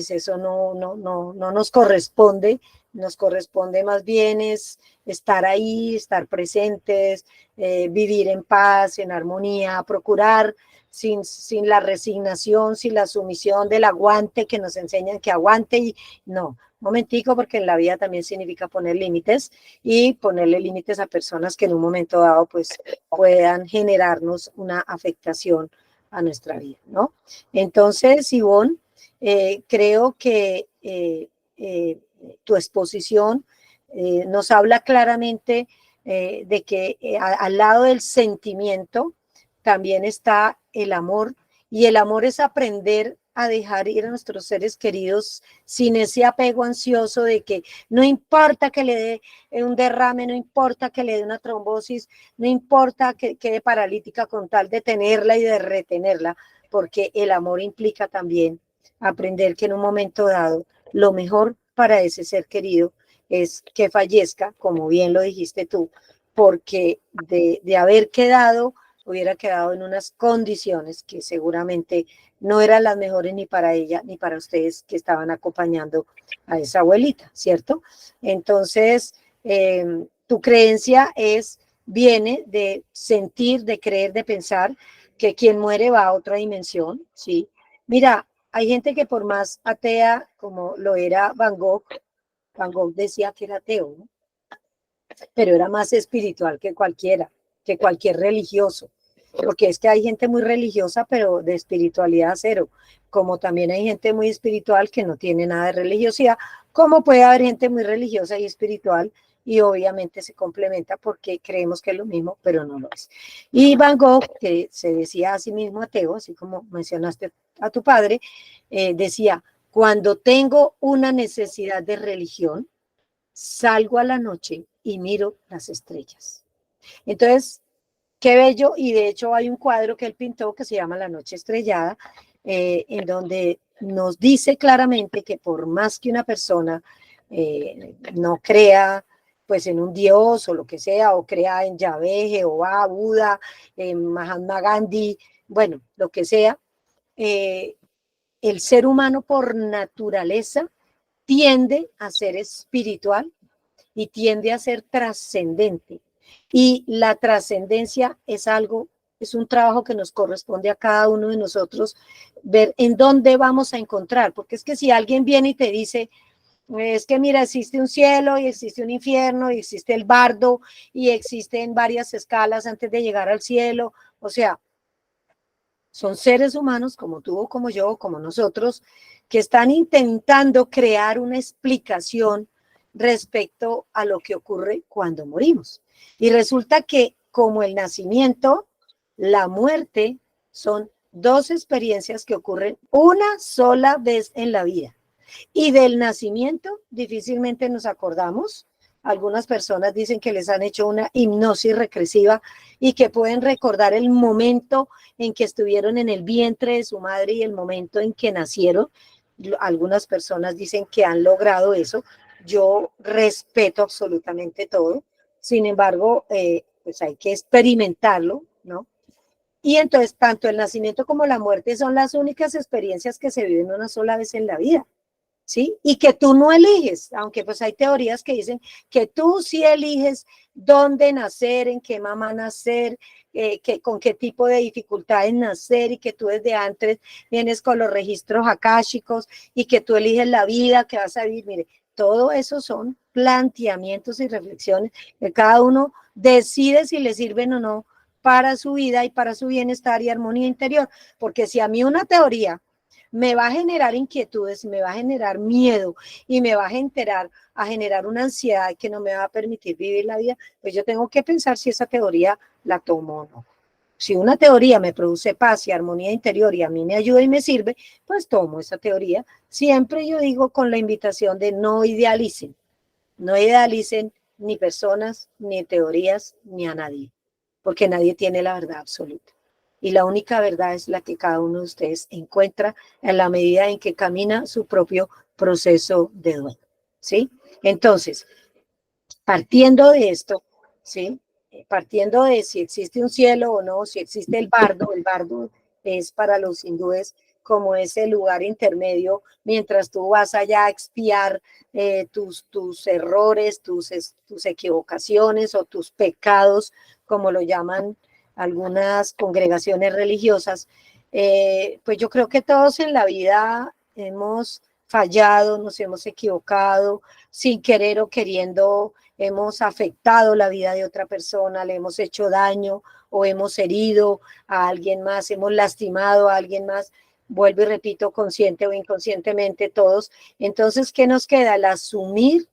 eso no nos corresponde. Nos corresponde más bien es estar ahí, estar presentes, vivir en paz, en armonía, procurar sin la resignación, sin la sumisión del aguante que nos enseñan que aguante, y no, momentico, porque en la vida también significa poner límites y ponerle límites a personas que en un momento dado pues puedan generarnos una afectación a nuestra vida, ¿no? Entonces, Ivonne, creo que tu exposición nos habla claramente de que al lado del sentimiento también está el amor, y el amor es aprender a dejar ir a nuestros seres queridos sin ese apego ansioso de que no importa que le dé un derrame, no importa que le dé una trombosis, no importa que quede paralítica, con tal de tenerla y de retenerla, porque el amor implica también aprender que en un momento dado lo mejor para ese ser querido es que fallezca, como bien lo dijiste tú, porque de haber quedado, hubiera quedado en unas condiciones que seguramente no eran las mejores ni para ella ni para ustedes que estaban acompañando a esa abuelita, ¿cierto? Entonces, tu creencia viene de sentir, de creer, de pensar que quien muere va a otra dimensión, ¿sí? Mira, hay gente que por más atea como lo era Van Gogh decía que era ateo, ¿no? Pero era más espiritual que cualquier religioso, porque es que hay gente muy religiosa, pero de espiritualidad cero, como también hay gente muy espiritual que no tiene nada de religiosidad, como puede haber gente muy religiosa y espiritual, y obviamente se complementa porque creemos que es lo mismo, pero no lo es. Y Van Gogh, que se decía a sí mismo ateo, así como mencionaste a tu padre, decía, cuando tengo una necesidad de religión, salgo a la noche y miro las estrellas. Entonces, qué bello, y de hecho hay un cuadro que él pintó que se llama La Noche Estrellada, en donde nos dice claramente que por más que una persona no crea pues en un dios o lo que sea, o crea en Yahvé, Jehová, Buda, Mahatma Gandhi, bueno, lo que sea, el ser humano por naturaleza tiende a ser espiritual y tiende a ser trascendente. Y la trascendencia es un trabajo que nos corresponde a cada uno de nosotros, ver en dónde vamos a encontrar, porque es que si alguien viene y te dice, es que mira, existe un cielo y existe un infierno y existe el bardo y existen varias escalas antes de llegar al cielo, o sea, son seres humanos como tú, como yo, como nosotros, que están intentando crear una explicación respecto a lo que ocurre cuando morimos. Y resulta que como el nacimiento, la muerte son dos experiencias que ocurren una sola vez en la vida. Y del nacimiento difícilmente nos acordamos. Algunas personas dicen que les han hecho una hipnosis regresiva y que pueden recordar el momento en que estuvieron en el vientre de su madre y el momento en que nacieron. Algunas personas dicen que han logrado eso. Yo respeto absolutamente todo. Sin embargo, pues hay que experimentarlo, ¿no? Y entonces, tanto el nacimiento como la muerte son las únicas experiencias que se viven una sola vez en la vida. ¿Sí? Y que tú no eliges, aunque pues hay teorías que dicen que tú sí eliges dónde nacer, en qué mamá nacer, con qué tipo de dificultades nacer y que tú desde antes vienes con los registros akáshicos y que tú eliges la vida que vas a vivir. Mire, todo eso son planteamientos y reflexiones que cada uno decide si le sirven o no para su vida y para su bienestar y armonía interior, porque si a mí una teoría me va a generar inquietudes, me va a generar miedo y me va a generar una ansiedad que no me va a permitir vivir la vida, pues yo tengo que pensar si esa teoría la tomo o no. Si una teoría me produce paz y armonía interior y a mí me ayuda y me sirve, pues tomo esa teoría. Siempre yo digo con la invitación de no idealicen ni personas, ni teorías, ni a nadie, porque nadie tiene la verdad absoluta. Y la única verdad es la que cada uno de ustedes encuentra en la medida en que camina su propio proceso de duelo, ¿sí? Entonces, partiendo de esto, ¿sí? Partiendo de si existe un cielo o no, si existe el bardo es para los hindúes como ese lugar intermedio, mientras tú vas allá a expiar tus errores, tus equivocaciones o tus pecados, como lo llaman algunas congregaciones religiosas, pues yo creo que todos en la vida hemos fallado, nos hemos equivocado, sin querer o queriendo hemos afectado la vida de otra persona, le hemos hecho daño o hemos herido a alguien más, hemos lastimado a alguien más, vuelvo y repito, consciente o inconscientemente todos. Entonces, ¿qué nos queda? El asumir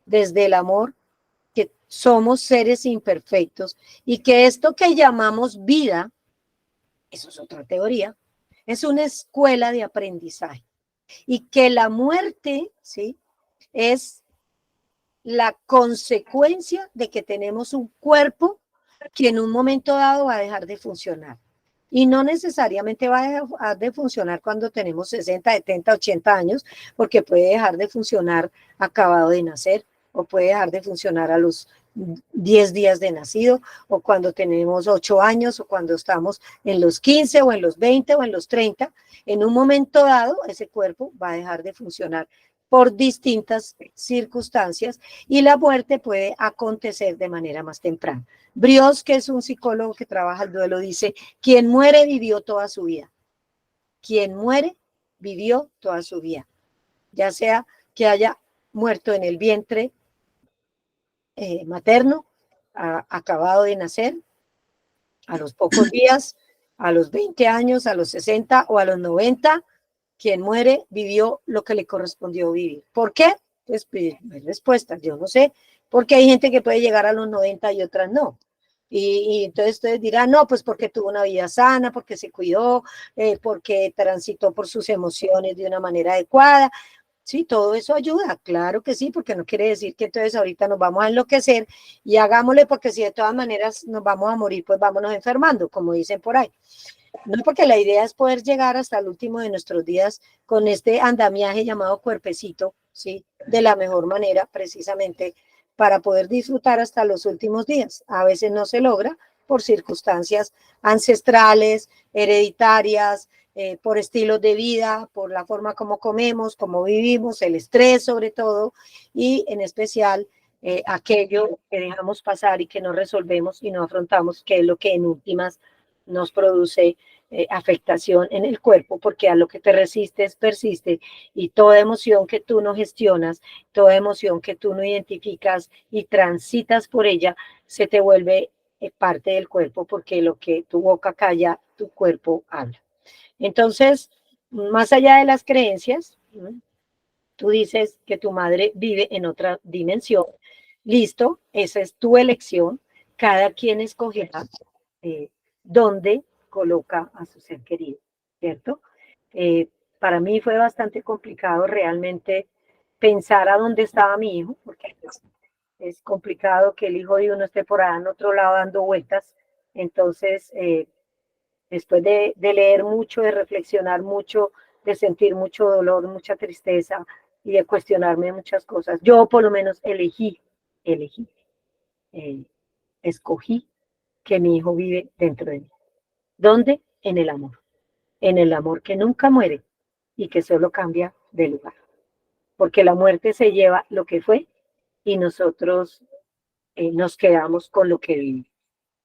desde el amor que somos seres imperfectos y que esto que llamamos vida, eso es otra teoría, es una escuela de aprendizaje y que la muerte, ¿sí?, es la consecuencia de que tenemos un cuerpo que en un momento dado va a dejar de funcionar. Y no necesariamente va a dejar de funcionar cuando tenemos 60, 70, 80 años, porque puede dejar de funcionar acabado de nacer, o puede dejar de funcionar a los 10 días de nacido, o cuando tenemos 8 años, o cuando estamos en los 15, o en los 20, o en los 30. En un momento dado, ese cuerpo va a dejar de funcionar por distintas circunstancias y la muerte puede acontecer de manera más temprana. Brios, que es un psicólogo que trabaja el duelo, dice, quien muere vivió toda su vida. Quien muere vivió toda su vida. Ya sea que haya muerto en el vientre materno, acabado de nacer, a los pocos días, a los 20 años, a los 60 o a los 90, quien muere vivió lo que le correspondió vivir. ¿Por qué? Pues respuestas, yo no sé, porque hay gente que puede llegar a los 90 y otras no. Y entonces ustedes dirán, no, pues porque tuvo una vida sana, porque se cuidó, porque transitó por sus emociones de una manera adecuada. Sí, todo eso ayuda, claro que sí, porque no quiere decir que entonces ahorita nos vamos a enloquecer y hagámosle, porque si de todas maneras nos vamos a morir, pues vámonos enfermando, como dicen por ahí. No, porque la idea es poder llegar hasta el último de nuestros días con este andamiaje llamado cuerpecito, ¿sí? De la mejor manera, precisamente, para poder disfrutar hasta los últimos días. A veces no se logra por circunstancias ancestrales, hereditarias, por estilos de vida, por la forma como comemos, como vivimos, el estrés sobre todo, y en especial aquello que dejamos pasar y que no resolvemos y no afrontamos, que es lo que en últimas nos produce afectación en el cuerpo, porque a lo que te resistes persiste y toda emoción que tú no gestionas, toda emoción que tú no identificas y transitas por ella, se te vuelve parte del cuerpo, porque lo que tu boca calla, tu cuerpo habla. Entonces, más allá de las creencias, Tú dices que tu madre vive en otra dimensión. Listo, esa es tu elección. Cada quien escogerá dónde coloca a su ser querido, ¿cierto? Para mí fue bastante complicado realmente pensar a dónde estaba mi hijo, porque pues, es complicado que el hijo de uno esté por allá en otro lado dando vueltas. Entonces, después de leer mucho, de reflexionar mucho, de sentir mucho dolor, mucha tristeza y de cuestionarme muchas cosas, yo por lo menos elegí, eh, escogí que mi hijo vive dentro de mí. ¿Dónde? en el amor que nunca muere y que solo cambia de lugar. Porque la muerte se lleva lo que fue y nosotros nos quedamos con lo que vivimos.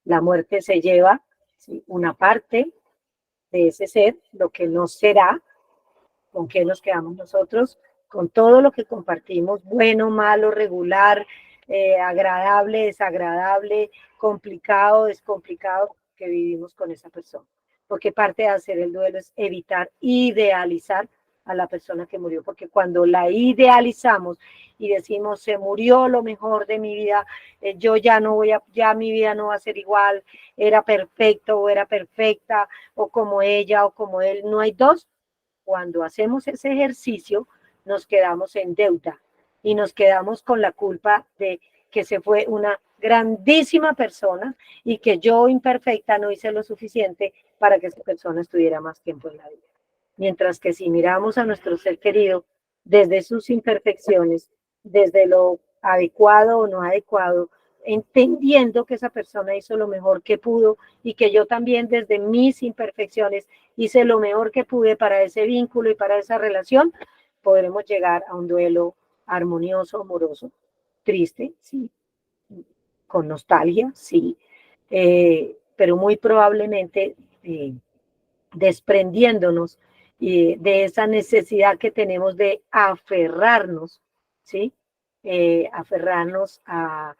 La muerte se lleva, ¿sí?, una parte de ese ser, lo que no será, con qué nos quedamos nosotros, con todo lo que compartimos, bueno, malo, regular, agradable, desagradable, complicado, descomplicado, que vivimos con esa persona. Porque parte de hacer el duelo es evitar idealizar a la persona que murió, porque cuando la idealizamos y decimos se murió lo mejor de mi vida, yo ya no voy a, ya mi vida no va a ser igual, era perfecto o era perfecta, o como ella o como él, no hay dos. Cuando hacemos ese ejercicio, nos quedamos en deuda y nos quedamos con la culpa de que se fue una grandísima persona y que yo, imperfecta, no hice lo suficiente para que esa persona estuviera más tiempo en la vida. Mientras que si miramos a nuestro ser querido desde sus imperfecciones, desde lo adecuado o no adecuado, entendiendo que esa persona hizo lo mejor que pudo y que yo también desde mis imperfecciones hice lo mejor que pude para ese vínculo y para esa relación, podremos llegar a un duelo armonioso, amoroso, triste, sí, con nostalgia, sí, pero muy probablemente desprendiéndonos de esa necesidad que tenemos de aferrarnos, ¿sí? Aferrarnos a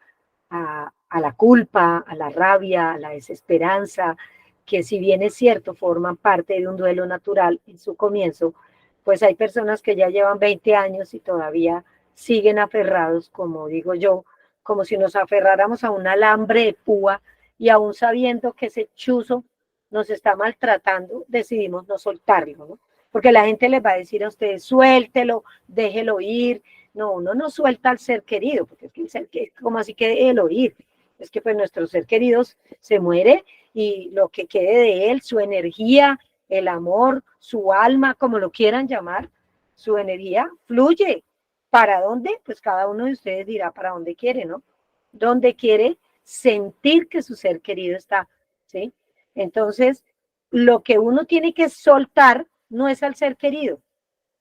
la culpa, a la rabia, a la desesperanza, que si bien es cierto, forman parte de un duelo natural en su comienzo, pues hay personas que ya llevan 20 años y todavía siguen aferrados, como digo yo, como si nos aferráramos a un alambre de púa y aún sabiendo que ese chuzo nos está maltratando, decidimos no soltarlo, ¿no? Porque la gente les va a decir a ustedes, suéltelo, déjelo ir. No, uno no suelta al ser querido, porque es que el ser querido, como así que déjelo ir. Es que pues nuestro ser querido se muere y lo que quede de él, su energía, el amor, su alma, como lo quieran llamar, su energía fluye. ¿Para dónde? Pues cada uno de ustedes dirá para dónde quiere, ¿no? Dónde quiere sentir que su ser querido está, ¿sí? Entonces, lo que uno tiene que soltar no es al ser querido,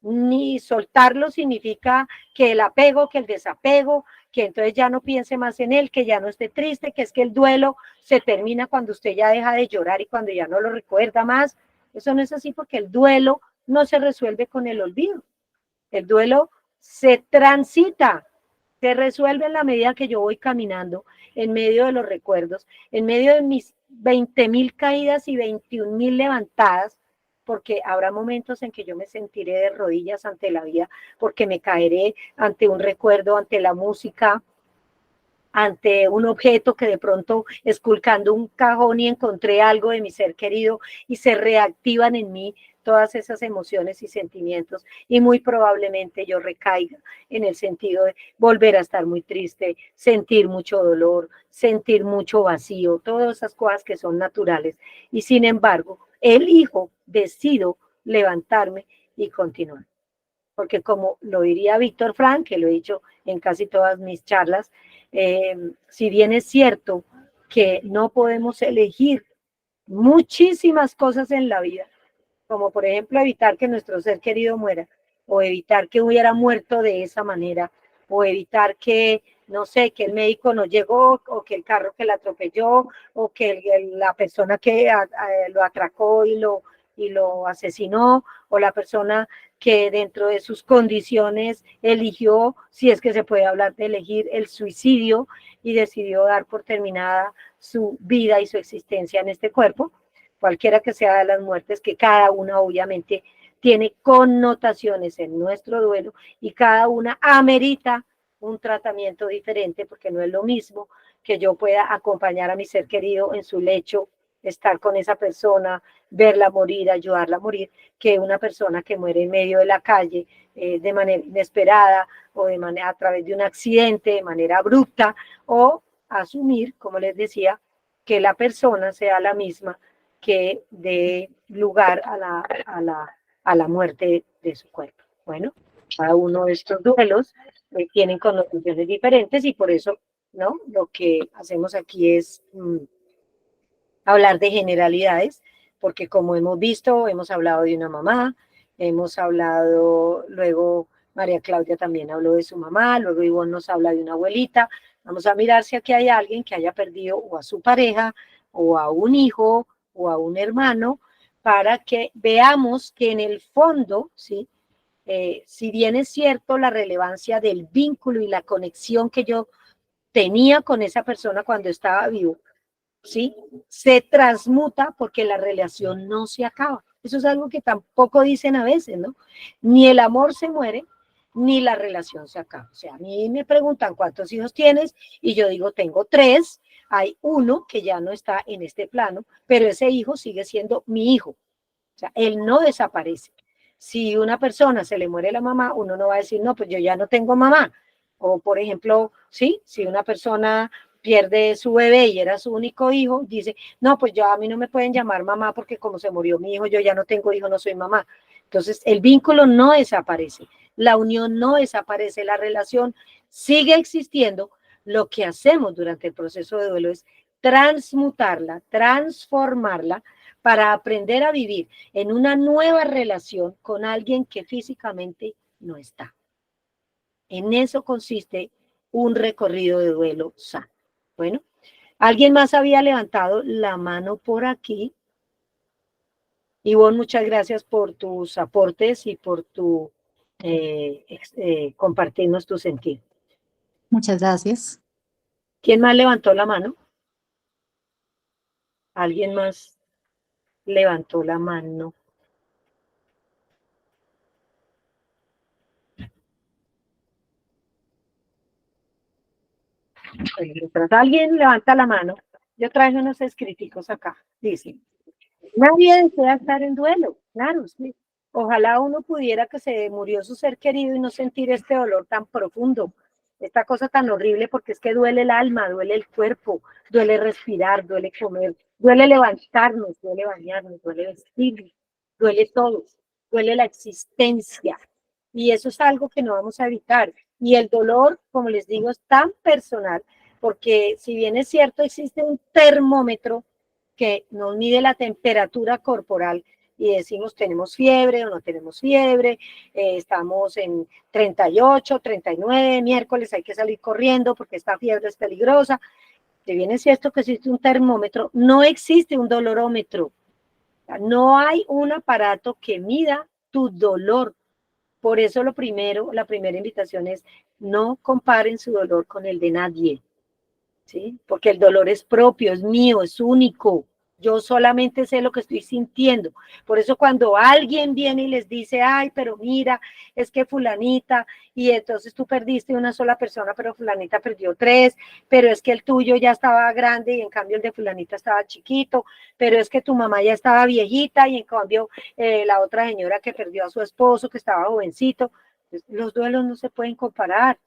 ni soltarlo significa que el apego, que el desapego, que entonces ya no piense más en él, que ya no esté triste, que es que el duelo se termina cuando usted ya deja de llorar y cuando ya no lo recuerda más. Eso no es así porque el duelo no se resuelve con el olvido. El duelo se transita, se resuelve en la medida que yo voy caminando en medio de los recuerdos, en medio de mis 20.000 caídas y 21.000 levantadas, porque habrá momentos en que yo me sentiré de rodillas ante la vida, porque me caeré ante un recuerdo, ante la música, ante un objeto que de pronto esculcando un cajón y encontré algo de mi ser querido y se reactivan en mí todas esas emociones y sentimientos y muy probablemente yo recaiga en el sentido de volver a estar muy triste, sentir mucho dolor, sentir mucho vacío, todas esas cosas que son naturales y sin embargo elijo, decido levantarme y continuar. Porque como lo diría Víctor Frank, que lo he dicho en casi todas mis charlas, si bien es cierto que no podemos elegir muchísimas cosas en la vida, como por ejemplo evitar que nuestro ser querido muera, o evitar que hubiera muerto de esa manera, o evitar que, no sé, que el médico no llegó, o que el carro que la atropelló, o que la persona que lo atracó y lo asesinó, o la persona que dentro de sus condiciones eligió, si es que se puede hablar de elegir el suicidio, y decidió dar por terminada su vida y su existencia en este cuerpo, cualquiera que sea de las muertes, que cada una obviamente tiene connotaciones en nuestro duelo y cada una amerita un tratamiento diferente, porque no es lo mismo que yo pueda acompañar a mi ser querido en su lecho, estar con esa persona, verla morir, ayudarla a morir, que una persona que muere en medio de la calle de manera inesperada o de manera, a través de un accidente, de manera abrupta, o asumir, como les decía, que la persona sea la misma que dé lugar a la muerte de su cuerpo. Bueno, cada uno de estos duelos tienen connotaciones diferentes y por eso, ¿no? Lo que hacemos aquí es hablar de generalidades, porque como hemos visto, hemos hablado de una mamá, hemos hablado, luego María Claudia también habló de su mamá, luego Ivonne nos habla de una abuelita. Vamos a mirar si aquí hay alguien que haya perdido o a su pareja, o a un hijo, o a un hermano, para que veamos que en el fondo, ¿sí? Si bien es cierto la relevancia del vínculo y la conexión que yo tenía con esa persona cuando estaba vivo, ¿sí? Se transmuta porque la relación no se acaba. Eso es algo que tampoco dicen a veces, ¿no? Ni el amor se muere, ni la relación se acaba. O sea, a mí me preguntan cuántos hijos tienes y yo digo, tengo 3. Hay uno que ya no está en este plano, pero ese hijo sigue siendo mi hijo. O sea, él no desaparece. Si una persona se le muere la mamá, uno no va a decir, no, pues yo ya no tengo mamá. O, por ejemplo, sí, si una persona pierde su bebé y era su único hijo, dice, no, pues ya a mí no me pueden llamar mamá porque como se murió mi hijo, yo ya no tengo hijo, no soy mamá. Entonces, el vínculo no desaparece, la unión no desaparece, la relación sigue existiendo. Lo que hacemos durante el proceso de duelo es transmutarla, transformarla para aprender a vivir en una nueva relación con alguien que físicamente no está. En eso consiste un recorrido de duelo sano. Bueno, ¿alguien más había levantado la mano por aquí? Ivonne, muchas gracias por tus aportes y por tu compartirnos tu sentir. Muchas gracias. ¿Quién más levantó la mano? ¿Alguien más levantó la mano? Mientras alguien levanta la mano, yo traigo unos escriticos acá. Dice, nadie desea estar en duelo, claro, sí. Ojalá uno pudiera que se murió su ser querido y no sentir este dolor tan profundo, esta cosa tan horrible, porque es que duele el alma, duele el cuerpo, duele respirar, duele comer, duele levantarnos, duele bañarnos, duele vestirnos, duele todo, duele la existencia. Y eso es algo que no vamos a evitar. Y el dolor, como les digo, es tan personal, porque si bien es cierto, existe un termómetro que nos mide la temperatura corporal y decimos tenemos fiebre o no tenemos fiebre, estamos en 38, 39, miércoles hay que salir corriendo porque esta fiebre es peligrosa. Si bien es cierto que existe un termómetro, no existe un dolorómetro. No hay un aparato que mida tu dolor. Por eso la primera invitación es no comparen su dolor con el de nadie. ¿Sí? Porque el dolor es propio, es mío, es único. Yo solamente sé lo que estoy sintiendo. Por eso cuando alguien viene y les dice, ay, pero mira, es que fulanita, y entonces tú perdiste una sola persona, pero fulanita perdió 3, pero es que el tuyo ya estaba grande y en cambio el de fulanita estaba chiquito, pero es que tu mamá ya estaba viejita y en cambio la otra señora que perdió a su esposo, que estaba jovencito. Pues, los duelos no se pueden comparar,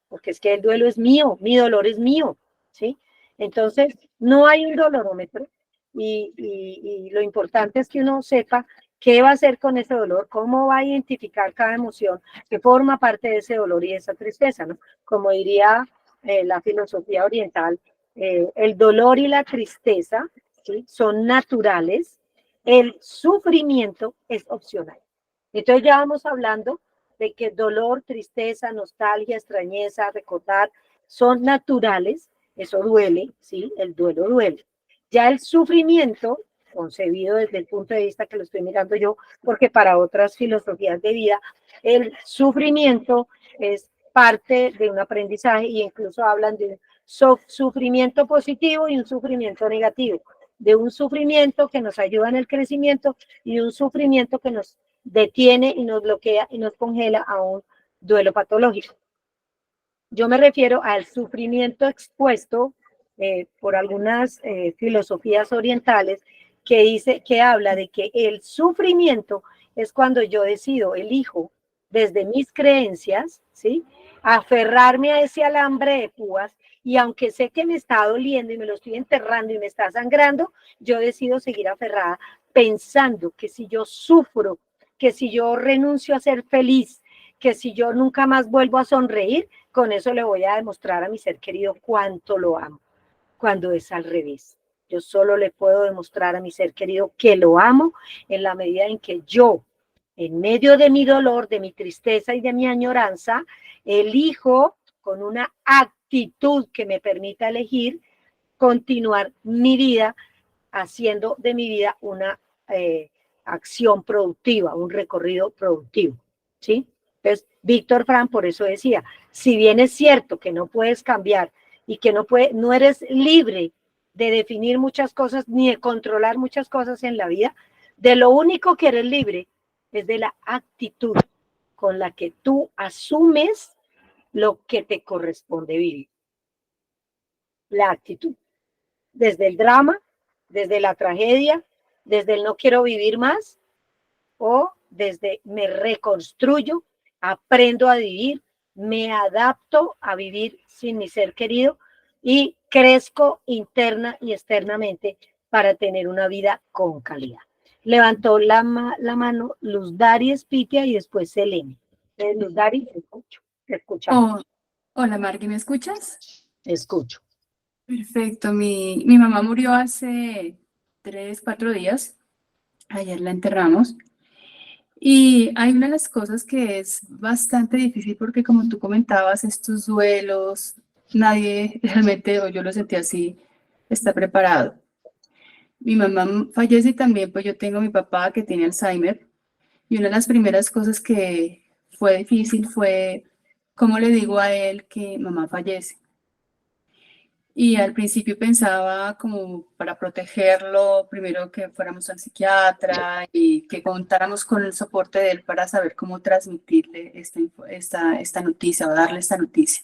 porque es que el duelo es mío, mi dolor es mío, ¿sí? Entonces, no hay un dolorómetro y lo importante es que uno sepa qué va a hacer con ese dolor, cómo va a identificar cada emoción que forma parte de ese dolor y de esa tristeza, ¿no? Como diría la filosofía oriental, el dolor y la tristeza, ¿sí? Son naturales, el sufrimiento es opcional. Entonces ya vamos hablando de que dolor, tristeza, nostalgia, extrañeza, recordar, son naturales, eso duele, ¿sí? El duelo duele. Ya el sufrimiento, concebido desde el punto de vista que lo estoy mirando yo, porque para otras filosofías de vida, el sufrimiento es parte de un aprendizaje y incluso hablan de un sufrimiento positivo y un sufrimiento negativo. de un sufrimiento que nos ayuda en el crecimiento y de un sufrimiento que nos detiene y nos bloquea y nos congela a un duelo patológico. Yo me refiero al sufrimiento expuesto por algunas filosofías orientales que habla de que el sufrimiento es cuando yo elijo desde mis creencias, ¿sí? Aferrarme a ese alambre de púas y aunque sé que me está doliendo y me lo estoy enterrando y me está sangrando, yo decido seguir aferrada pensando que si yo sufro, que si yo renuncio a ser feliz, que si yo nunca más vuelvo a sonreír, con eso le voy a demostrar a mi ser querido cuánto lo amo, cuando es al revés. Yo solo le puedo demostrar a mi ser querido que lo amo en la medida en que yo, en medio de mi dolor, de mi tristeza y de mi añoranza, elijo con una actitud que me permita elegir continuar mi vida, haciendo de mi vida una acción productiva, un recorrido productivo, ¿sí? Entonces, Víctor Frank por eso decía, si bien es cierto que no puedes cambiar y que no eres libre de definir muchas cosas ni de controlar muchas cosas en la vida, de lo único que eres libre es de la actitud con la que tú asumes lo que te corresponde vivir. La actitud, desde el drama, desde la tragedia, desde el no quiero vivir más, o desde me reconstruyo, aprendo a vivir, me adapto a vivir sin mi ser querido y crezco interna y externamente para tener una vida con calidad. Levantó la mano Luz Dari Espitia y después Selene. Luz Dari, te escuchamos. Hola, Margui, ¿me escuchas? Escucho. Perfecto, mi mamá murió hace 3, 4 días. Ayer la enterramos. Y hay una de las cosas que es bastante difícil porque como tú comentabas, estos duelos, nadie realmente, o yo lo sentí así, está preparado. Mi mamá fallece y también, pues yo tengo a mi papá que tiene Alzheimer. Y una de las primeras cosas que fue difícil fue, ¿cómo le digo a él que mamá fallece? Y al principio pensaba como para protegerlo, primero que fuéramos al psiquiatra y que contáramos con el soporte de él para saber cómo transmitirle esta noticia o darle esta noticia.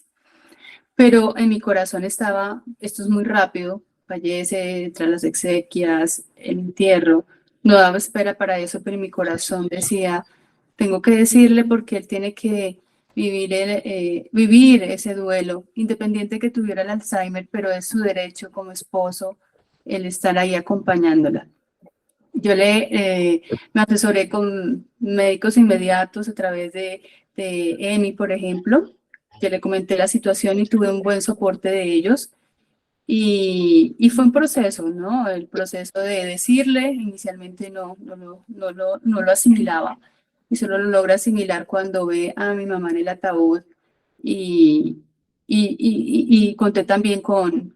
Pero en mi corazón estaba, esto es muy rápido, fallece, tras las exequias, el entierro, no daba espera para eso, pero en mi corazón decía, tengo que decirle porque él tiene que vivir ese duelo, independiente que tuviera el Alzheimer, pero es su derecho como esposo el estar ahí acompañándola. Yo me asesoré con médicos inmediatos a través de EMI, por ejemplo. Yo le comenté la situación y tuve un buen soporte de ellos. Y fue un proceso, ¿no? El proceso de decirle, inicialmente no lo asimilaba y solo lo logra asimilar cuando ve a mi mamá en el ataúd y conté también con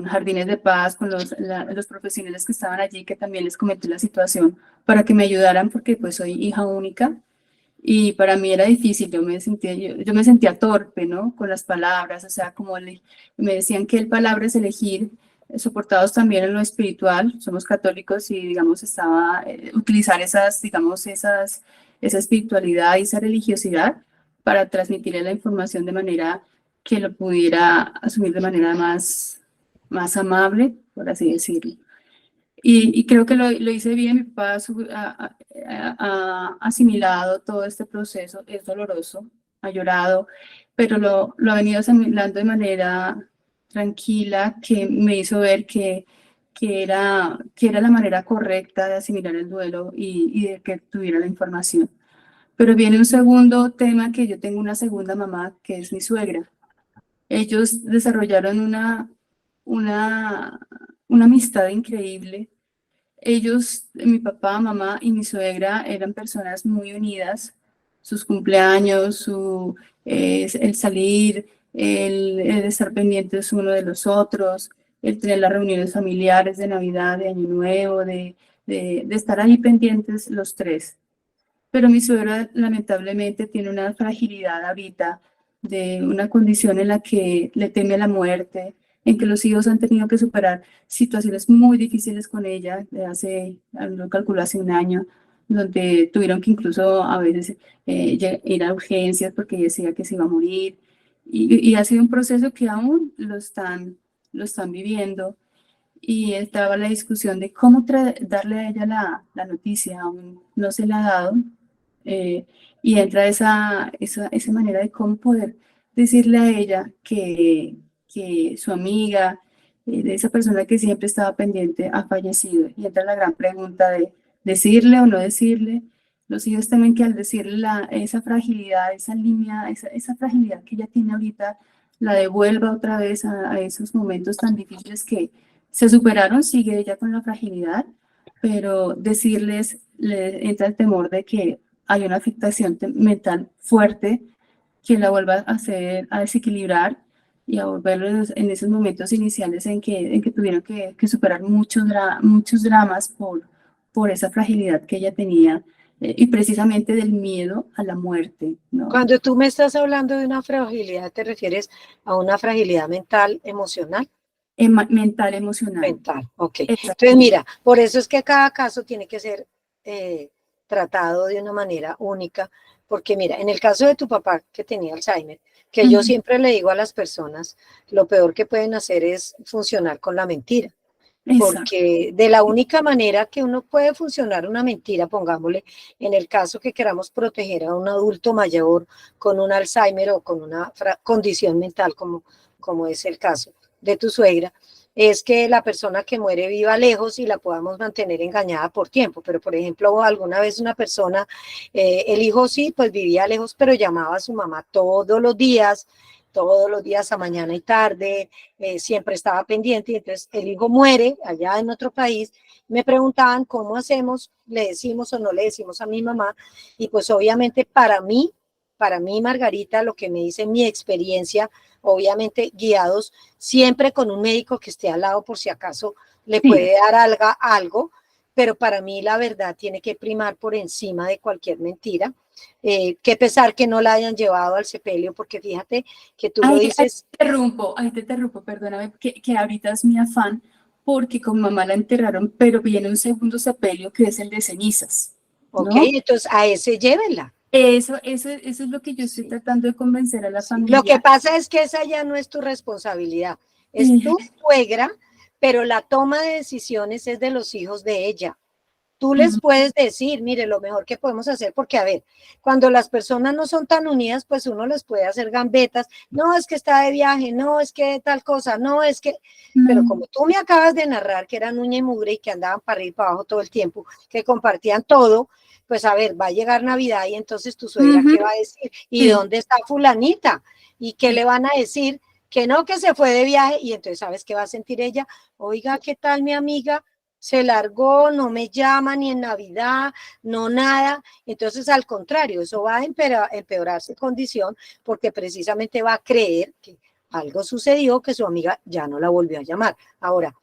Jardines de Paz, con los profesionales que estaban allí, que también les comenté la situación para que me ayudaran porque pues soy hija única y para mí era difícil, yo me sentía torpe, ¿no? Con las palabras, o sea, me decían que el palabra es elegir, soportados también en lo espiritual, somos católicos y, digamos, utilizar esa espiritualidad y esa religiosidad para transmitirle la información de manera que lo pudiera asumir de manera más amable, por así decirlo. Y creo que lo hice bien, mi papá ha asimilado todo este proceso, es doloroso, ha llorado, pero lo ha venido asimilando de manera tranquila, que me hizo ver que era la manera correcta de asimilar el duelo y de que tuviera la información. Pero viene un segundo tema, que yo tengo una segunda mamá, que es mi suegra. Ellos desarrollaron una amistad increíble. Ellos, mi papá, mamá y mi suegra eran personas muy unidas. Sus cumpleaños, el salir, el estar pendientes uno de los otros, el tener las reuniones familiares de Navidad, de Año Nuevo, de estar ahí pendientes los tres. Pero mi suegra lamentablemente tiene una fragilidad ahorita, de una condición en la que le teme a la muerte, en que los hijos han tenido que superar situaciones muy difíciles con ella, de hace, no calculo, hace un año, donde tuvieron que incluso a veces ir a urgencias porque ella decía que se iba a morir, y ha sido un proceso que aún lo están viviendo, y estaba la discusión de cómo darle a ella la noticia, aún no se la ha dado, y entra esa manera de cómo poder decirle a ella que su amiga, de esa persona que siempre estaba pendiente, ha fallecido. Y entra la gran pregunta de decirle o no decirle. Los hijos temen que al decirle esa fragilidad, esa línea, esa fragilidad que ella tiene ahorita, la devuelva otra vez a esos momentos tan difíciles que se superaron, sigue ella con la fragilidad, pero decirles, le entra el temor de que hay una afectación mental fuerte que la vuelva a hacer, a desequilibrar y a volverlos en esos momentos iniciales en que tuvieron que superar muchos dramas por esa fragilidad que ella tenía, y precisamente del miedo a la muerte, ¿no? Cuando tú me estás hablando de una fragilidad, ¿te refieres a una fragilidad mental, emocional? Mental, emocional. Mental, ok. Exacto. Entonces, mira, por eso es que cada caso tiene que ser tratado de una manera única, porque mira, en el caso de tu papá que tenía Alzheimer, que yo siempre le digo a las personas, lo peor que pueden hacer es funcionar con la mentira. Porque de la única manera que uno puede funcionar una mentira, pongámosle, en el caso que queramos proteger a un adulto mayor con un Alzheimer o con una condición mental, como es el caso de tu suegra, es que la persona que muere viva lejos y la podamos mantener engañada por tiempo. Pero, por ejemplo, alguna vez una persona, el hijo sí, pues vivía lejos, pero llamaba a su mamá todos los días a mañana y tarde, siempre estaba pendiente, y entonces el hijo muere allá en otro país. Me preguntaban cómo hacemos, le decimos o no le decimos a mi mamá, y pues obviamente para mí, Margarita, lo que me dice mi experiencia, obviamente guiados siempre con un médico que esté al lado por si acaso le puede dar algo, pero para mí la verdad tiene que primar por encima de cualquier mentira. Qué pesar que no la hayan llevado al sepelio, porque fíjate que tú lo dices. Ahí te interrumpo, perdóname, que ahorita es mi afán, porque con mamá la enterraron, pero viene un segundo sepelio que es el de cenizas, ¿no? Ok, entonces a ese llévenla. Eso es lo que yo estoy tratando de convencer a la familia. Lo que pasa es que esa ya no es tu responsabilidad, es tu suegra, pero la toma de decisiones es de los hijos de ella. Tú les puedes decir, mire, lo mejor que podemos hacer, porque a ver, cuando las personas no son tan unidas, pues uno les puede hacer gambetas, no es que está de viaje, no es que tal cosa, no es que, pero como tú me acabas de narrar que eran uña y mugre y que andaban para arriba y para abajo todo el tiempo, que compartían todo, pues a ver, va a llegar Navidad y entonces tu suegra, ¿qué va a decir? ¿Y dónde está fulanita? ¿Y qué le van a decir? Que no, que se fue de viaje, y entonces, ¿sabes qué va a sentir ella? Oiga, ¿qué tal mi amiga? Se largó, no me llama ni en Navidad, no nada. Entonces, al contrario, eso va a empeorar su condición, porque precisamente va a creer que algo sucedió, que su amiga ya no la volvió a llamar. Ahora,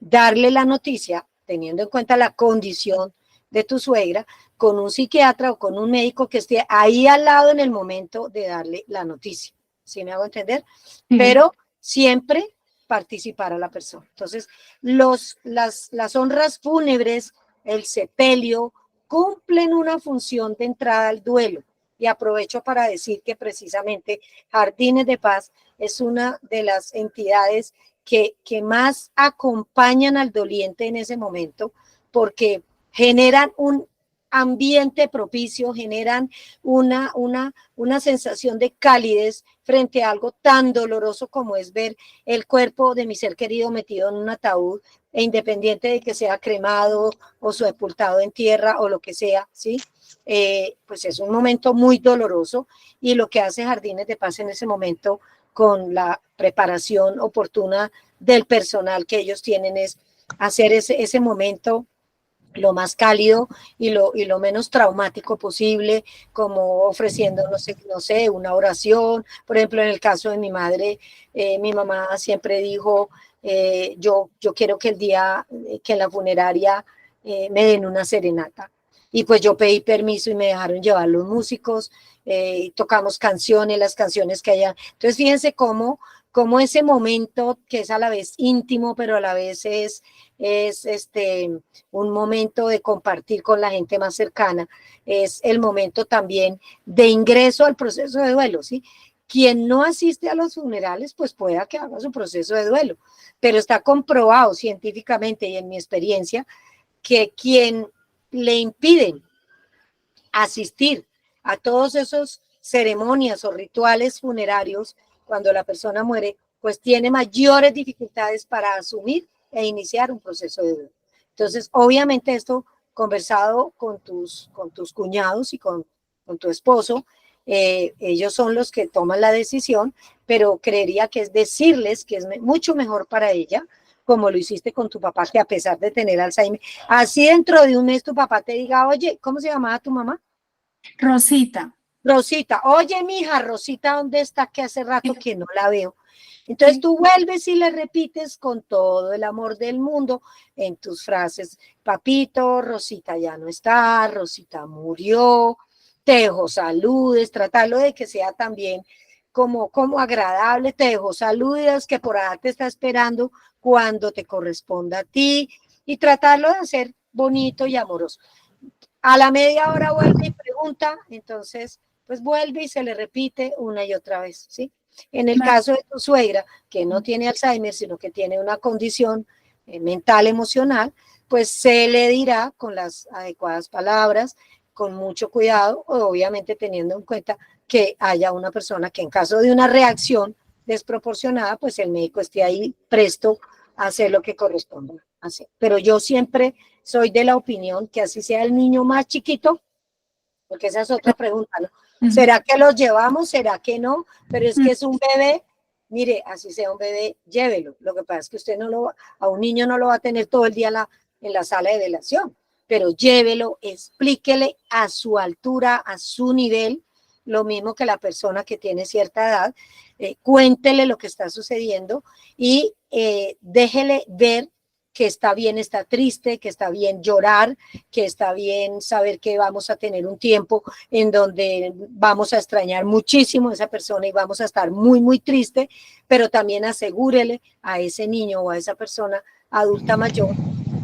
darle la noticia, teniendo en cuenta la condición de tu suegra, con un psiquiatra o con un médico que esté ahí al lado en el momento de darle la noticia. ¿Sí me hago entender? Pero siempre participar a la persona. Entonces, las honras fúnebres, el sepelio, cumplen una función de entrada al duelo. Y aprovecho para decir que precisamente Jardines de Paz es una de las entidades que más acompañan al doliente en ese momento, porque generan un ambiente propicio, generan una sensación de calidez frente a algo tan doloroso como es ver el cuerpo de mi ser querido metido en un ataúd, e independiente de que sea cremado o sepultado en tierra o lo que sea, ¿sí? Pues es un momento muy doloroso, y lo que hace Jardines de Paz en ese momento, con la preparación oportuna del personal que ellos tienen, es hacer ese momento lo más cálido y lo menos traumático posible, como ofreciendo, no sé, una oración. Por ejemplo, en el caso de mi madre, mi mamá siempre dijo, yo quiero que el día que en la funeraria me den una serenata. Y pues yo pedí permiso y me dejaron llevar los músicos, tocamos canciones, las canciones que hayan. Entonces fíjense cómo como ese momento que es a la vez íntimo, pero a la vez es un momento de compartir con la gente más cercana, es el momento también de ingreso al proceso de duelo, ¿sí? Quien no asiste a los funerales, pues pueda que haga su proceso de duelo, pero está comprobado científicamente y en mi experiencia que quien le impiden asistir a todos esos ceremonias o rituales funerarios cuando la persona muere, pues tiene mayores dificultades para asumir e iniciar un proceso de duelo. Entonces, obviamente esto conversado con tus cuñados y con tu esposo, ellos son los que toman la decisión, pero creería que es decirles que es mucho mejor para ella, como lo hiciste con tu papá, que a pesar de tener Alzheimer, así dentro de un mes tu papá te diga, oye, ¿cómo se llamaba tu mamá? Rosita. Rosita, oye, mija, Rosita, ¿dónde está? Que hace rato que no la veo. Entonces tú vuelves y le repites con todo el amor del mundo en tus frases, papito, Rosita ya no está, Rosita murió, te dejo saludes, tratarlo de que sea también como agradable, te dejo saludos, que por ahí te está esperando cuando te corresponda a ti, y tratarlo de hacer bonito y amoroso. A la media hora vuelve y pregunta, entonces pues vuelve y se le repite una y otra vez, ¿sí? En el caso de tu suegra, que no tiene Alzheimer, sino que tiene una condición mental, emocional, pues se le dirá con las adecuadas palabras, con mucho cuidado, obviamente teniendo en cuenta que haya una persona que en caso de una reacción desproporcionada, pues el médico esté ahí presto a hacer lo que corresponda hacer. Pero yo siempre soy de la opinión que así sea el niño más chiquito, porque esa es otra pregunta, ¿no? ¿Será que los llevamos? ¿Será que no? Pero es que es un bebé, mire, así sea un bebé, llévelo. Lo que pasa es que usted a un niño no lo va a tener todo el día en la sala de velación, pero llévelo, explíquele a su altura, a su nivel, lo mismo que la persona que tiene cierta edad, cuéntele lo que está sucediendo y déjele ver que está bien estar triste, que está bien llorar, que está bien saber que vamos a tener un tiempo en donde vamos a extrañar muchísimo a esa persona y vamos a estar muy, muy triste, pero también asegúrele a ese niño o a esa persona adulta mayor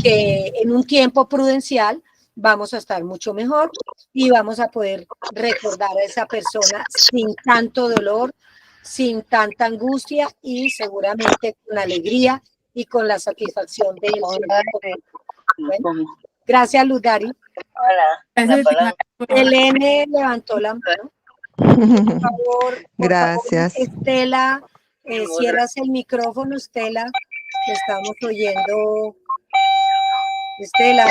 que en un tiempo prudencial vamos a estar mucho mejor y vamos a poder recordar a esa persona sin tanto dolor, sin tanta angustia y seguramente con alegría y con la satisfacción de él. Bueno, gracias, Luz Dari. Hola. Elene levantó la mano. Por favor, Gracias. Estela, cierras el micrófono, Estela, te estamos oyendo. Estela,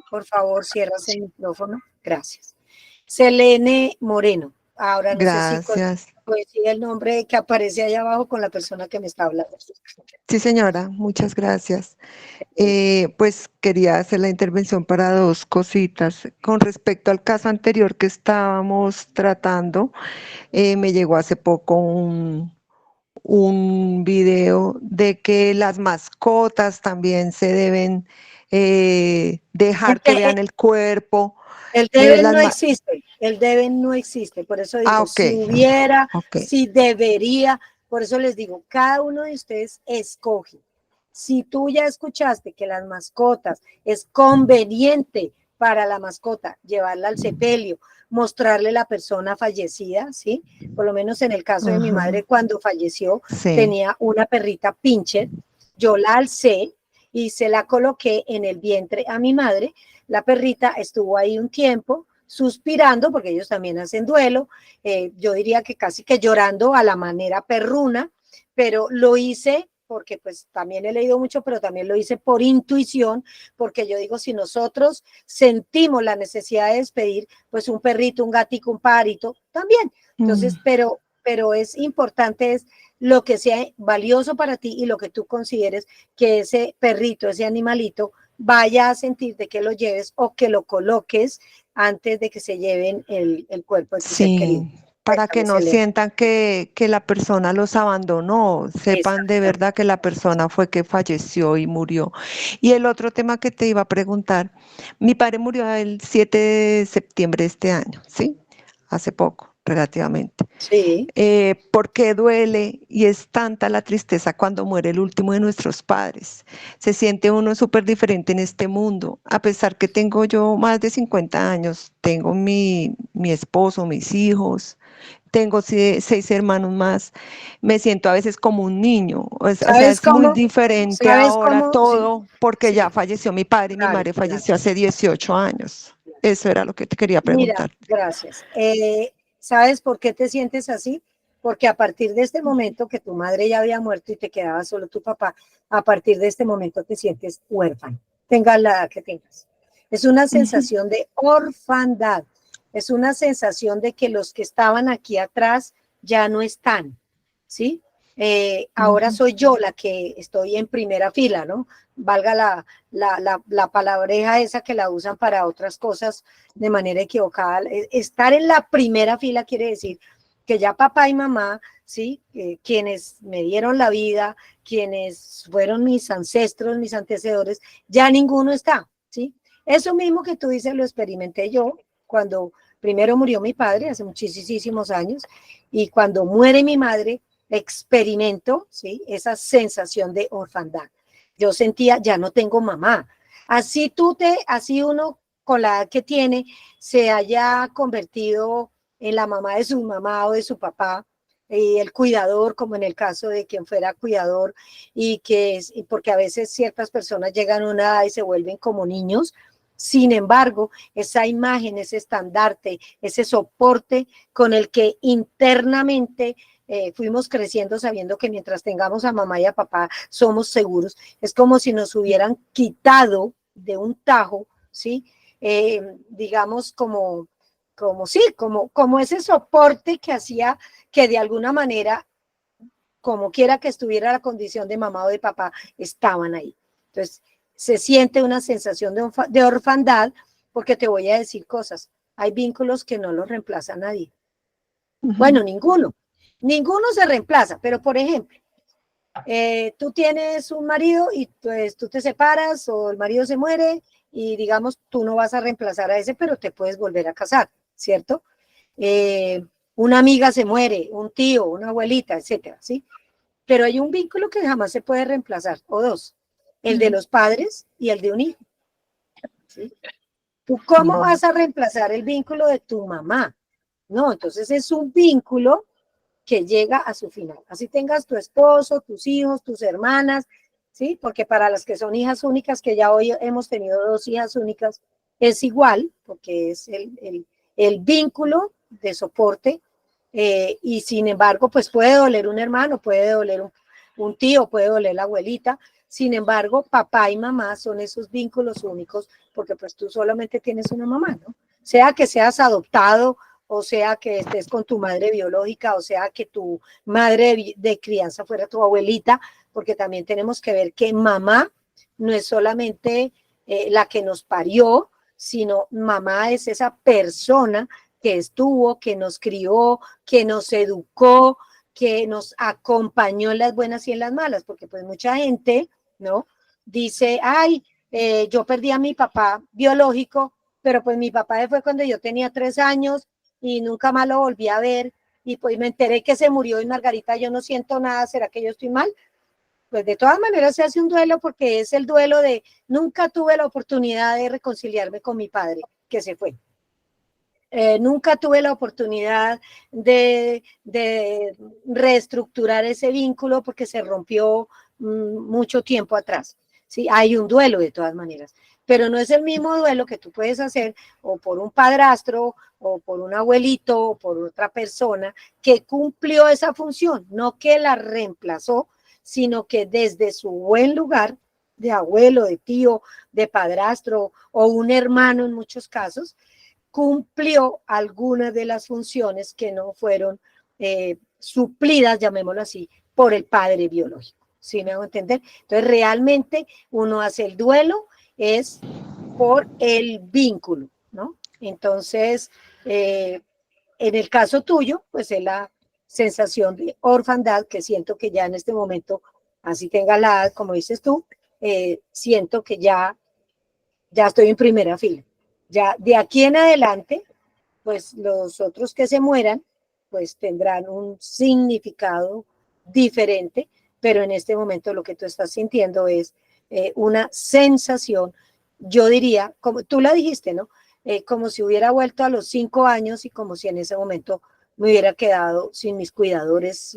por favor, cierras el micrófono. Gracias. Selene Moreno. Ahora no sé si coincide el nombre que aparece ahí abajo con la persona que me está hablando. Sí, señora, muchas gracias. Pues quería hacer la intervención para dos cositas. Con respecto al caso anterior que estábamos tratando, me llegó hace poco un video de que las mascotas también se deben dejar que vean el cuerpo. El deben no existe, el deben no existe, por eso digo, okay. Si hubiera, si debería, por eso les digo, cada uno de ustedes escoge. Si tú ya escuchaste que las mascotas es conveniente para la mascota llevarla al sepelio, mostrarle la persona fallecida, ¿sí? Por lo menos en el caso de mi madre, cuando falleció, tenía una perrita pincher, yo la alcé y se la coloqué en el vientre a mi madre. La perrita estuvo ahí un tiempo suspirando, porque ellos también hacen duelo, yo diría que casi que llorando a la manera perruna, pero lo hice porque pues también he leído mucho, pero también lo hice por intuición, porque yo digo, si nosotros sentimos la necesidad de despedir, pues un perrito, un gatito, un pajarito, también. Entonces, pero es importante es lo que sea valioso para ti y lo que tú consideres que ese perrito, ese animalito, vaya a sentir de que lo lleves o que lo coloques antes de que se lleven el cuerpo de tu ser querido. Para que no sientan que la persona los abandonó, sepan de verdad que la persona fue que falleció y murió. Y el otro tema que te iba a preguntar, mi padre murió el 7 de septiembre de este año, ¿sí? Hace poco, relativamente. Sí, ¿Por qué duele y es tanta la tristeza cuando muere el último de nuestros padres? Se siente uno súper diferente en este mundo, a pesar que tengo yo más de 50 años, tengo mi esposo, mis hijos, tengo 6 hermanos más, me siento a veces como un niño, o sea, ¿sabes es muy cómo? diferente ¿Sabes ahora cómo? Sí, todo porque ya sí, falleció mi padre y mi claro, madre claro. falleció hace 18 años. Eso era lo que te quería Mira, preguntar. gracias. ¿Sabes por qué te sientes así? Porque a partir de este momento que tu madre ya había muerto y te quedaba solo tu papá, a partir de este momento te sientes huérfano, tengas la edad que tengas. Es una Ujú, sensación de orfandad, es una sensación de que los que estaban aquí atrás ya no están, ¿sí? Ahora ujú. soy yo la que estoy en primera fila, ¿no? Valga la palabreja esa que la usan para otras cosas de manera equivocada. Estar en la primera fila quiere decir que ya papá y mamá, ¿sí? Quienes me dieron la vida, quienes fueron mis ancestros, mis antecedores, ya ninguno está, ¿sí? Eso mismo que tú dices lo experimenté yo cuando primero murió mi padre hace muchísimos años y cuando muere mi madre experimento, ¿sí? Esa sensación de orfandad. Yo sentía, ya no tengo mamá. Así uno con la edad que tiene se haya convertido en la mamá de su mamá o de su papá, y el cuidador, como en el caso de quien fuera cuidador, y porque a veces ciertas personas llegan a una edad y se vuelven como niños. Sin embargo, esa imagen, ese estandarte, ese soporte con el que internamente fuimos creciendo sabiendo que mientras tengamos a mamá y a papá somos seguros, es como si nos hubieran quitado de un tajo, ¿sí? Digamos como ese soporte que hacía que de alguna manera, como quiera que estuviera la condición de mamá o de papá, estaban ahí. Entonces, se siente una sensación de orfandad, porque te voy a decir cosas, hay vínculos que no los reemplaza nadie. Ujú. Bueno, ninguno se reemplaza, pero por ejemplo, tú tienes un marido y pues tú te separas o el marido se muere y digamos tú no vas a reemplazar a ese, pero te puedes volver a casar, ¿cierto? Eh, una amiga se muere, un tío, una abuelita, etcétera, ¿sí? Pero hay un vínculo que jamás se puede reemplazar, o dos, el de los padres y el de un hijo, ¿sí? ¿Tú cómo Ujú. vas a reemplazar el vínculo de tu mamá? No, entonces es un vínculo que llega a su final. Así tengas tu esposo, tus hijos, tus hermanas, ¿sí? Porque para las que son hijas únicas, que ya hoy hemos tenido 2 hijas únicas, es igual, porque es el vínculo de soporte, y sin embargo, pues puede doler un hermano, puede doler un tío, puede doler la abuelita, sin embargo, papá y mamá son esos vínculos únicos, porque pues tú solamente tienes una mamá, ¿no? Sea que seas adoptado, o sea que estés con tu madre biológica, o sea que tu madre de crianza fuera tu abuelita, porque también tenemos que ver que mamá no es solamente la que nos parió, sino mamá es esa persona que estuvo, que nos crió, que nos educó, que nos acompañó en las buenas y en las malas, porque pues mucha gente, ¿no? Dice, ay, yo perdí a mi papá biológico, pero pues mi papá fue cuando yo tenía 3 años y nunca más lo volví a ver y pues me enteré que se murió y Margarita, yo no siento nada, ¿será que yo estoy mal? Pues de todas maneras se hace un duelo porque es el duelo de nunca tuve la oportunidad de reconciliarme con mi padre que se fue. Nunca tuve la oportunidad de reestructurar ese vínculo porque se rompió mucho tiempo atrás. Sí, hay un duelo de todas maneras, pero no es el mismo duelo que tú puedes hacer o por un padrastro o por un abuelito o por otra persona que cumplió esa función, no que la reemplazó, sino que desde su buen lugar de abuelo, de tío, de padrastro o un hermano en muchos casos, cumplió algunas de las funciones que no fueron suplidas, llamémoslo así, por el padre biológico. ¿Sí me hago entender? Entonces, realmente uno hace el duelo es por el vínculo, ¿no? Entonces, en el caso tuyo, pues es la sensación de orfandad que siento que ya en este momento, así tenga la edad, como dices tú, siento que ya estoy en primera fila. Ya de aquí en adelante, pues los otros que se mueran, pues tendrán un significado diferente, pero en este momento lo que tú estás sintiendo es una sensación, yo diría, como tú la dijiste, ¿no? Como si hubiera vuelto a los 5 años y como si en ese momento me hubiera quedado sin mis cuidadores,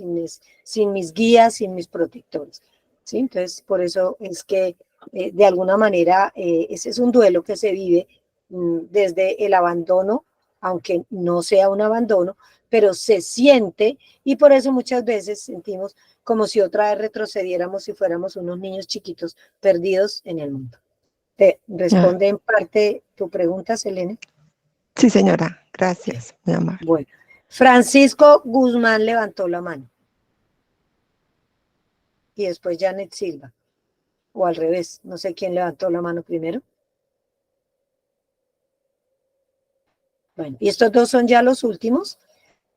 sin mis guías, sin mis protectores, ¿sí? Entonces, por eso es que de alguna manera ese es un duelo que se vive desde el abandono, aunque no sea un abandono, pero se siente y por eso muchas veces sentimos como si otra vez retrocediéramos y fuéramos unos niños chiquitos perdidos en el mundo. ¿Te responde en parte tu pregunta, Selene? Sí, señora, gracias, mi amor. Bueno, Francisco Guzmán levantó la mano. Y después Janet Silva. O al revés, no sé quién levantó la mano primero. Bueno, y estos dos son ya los últimos,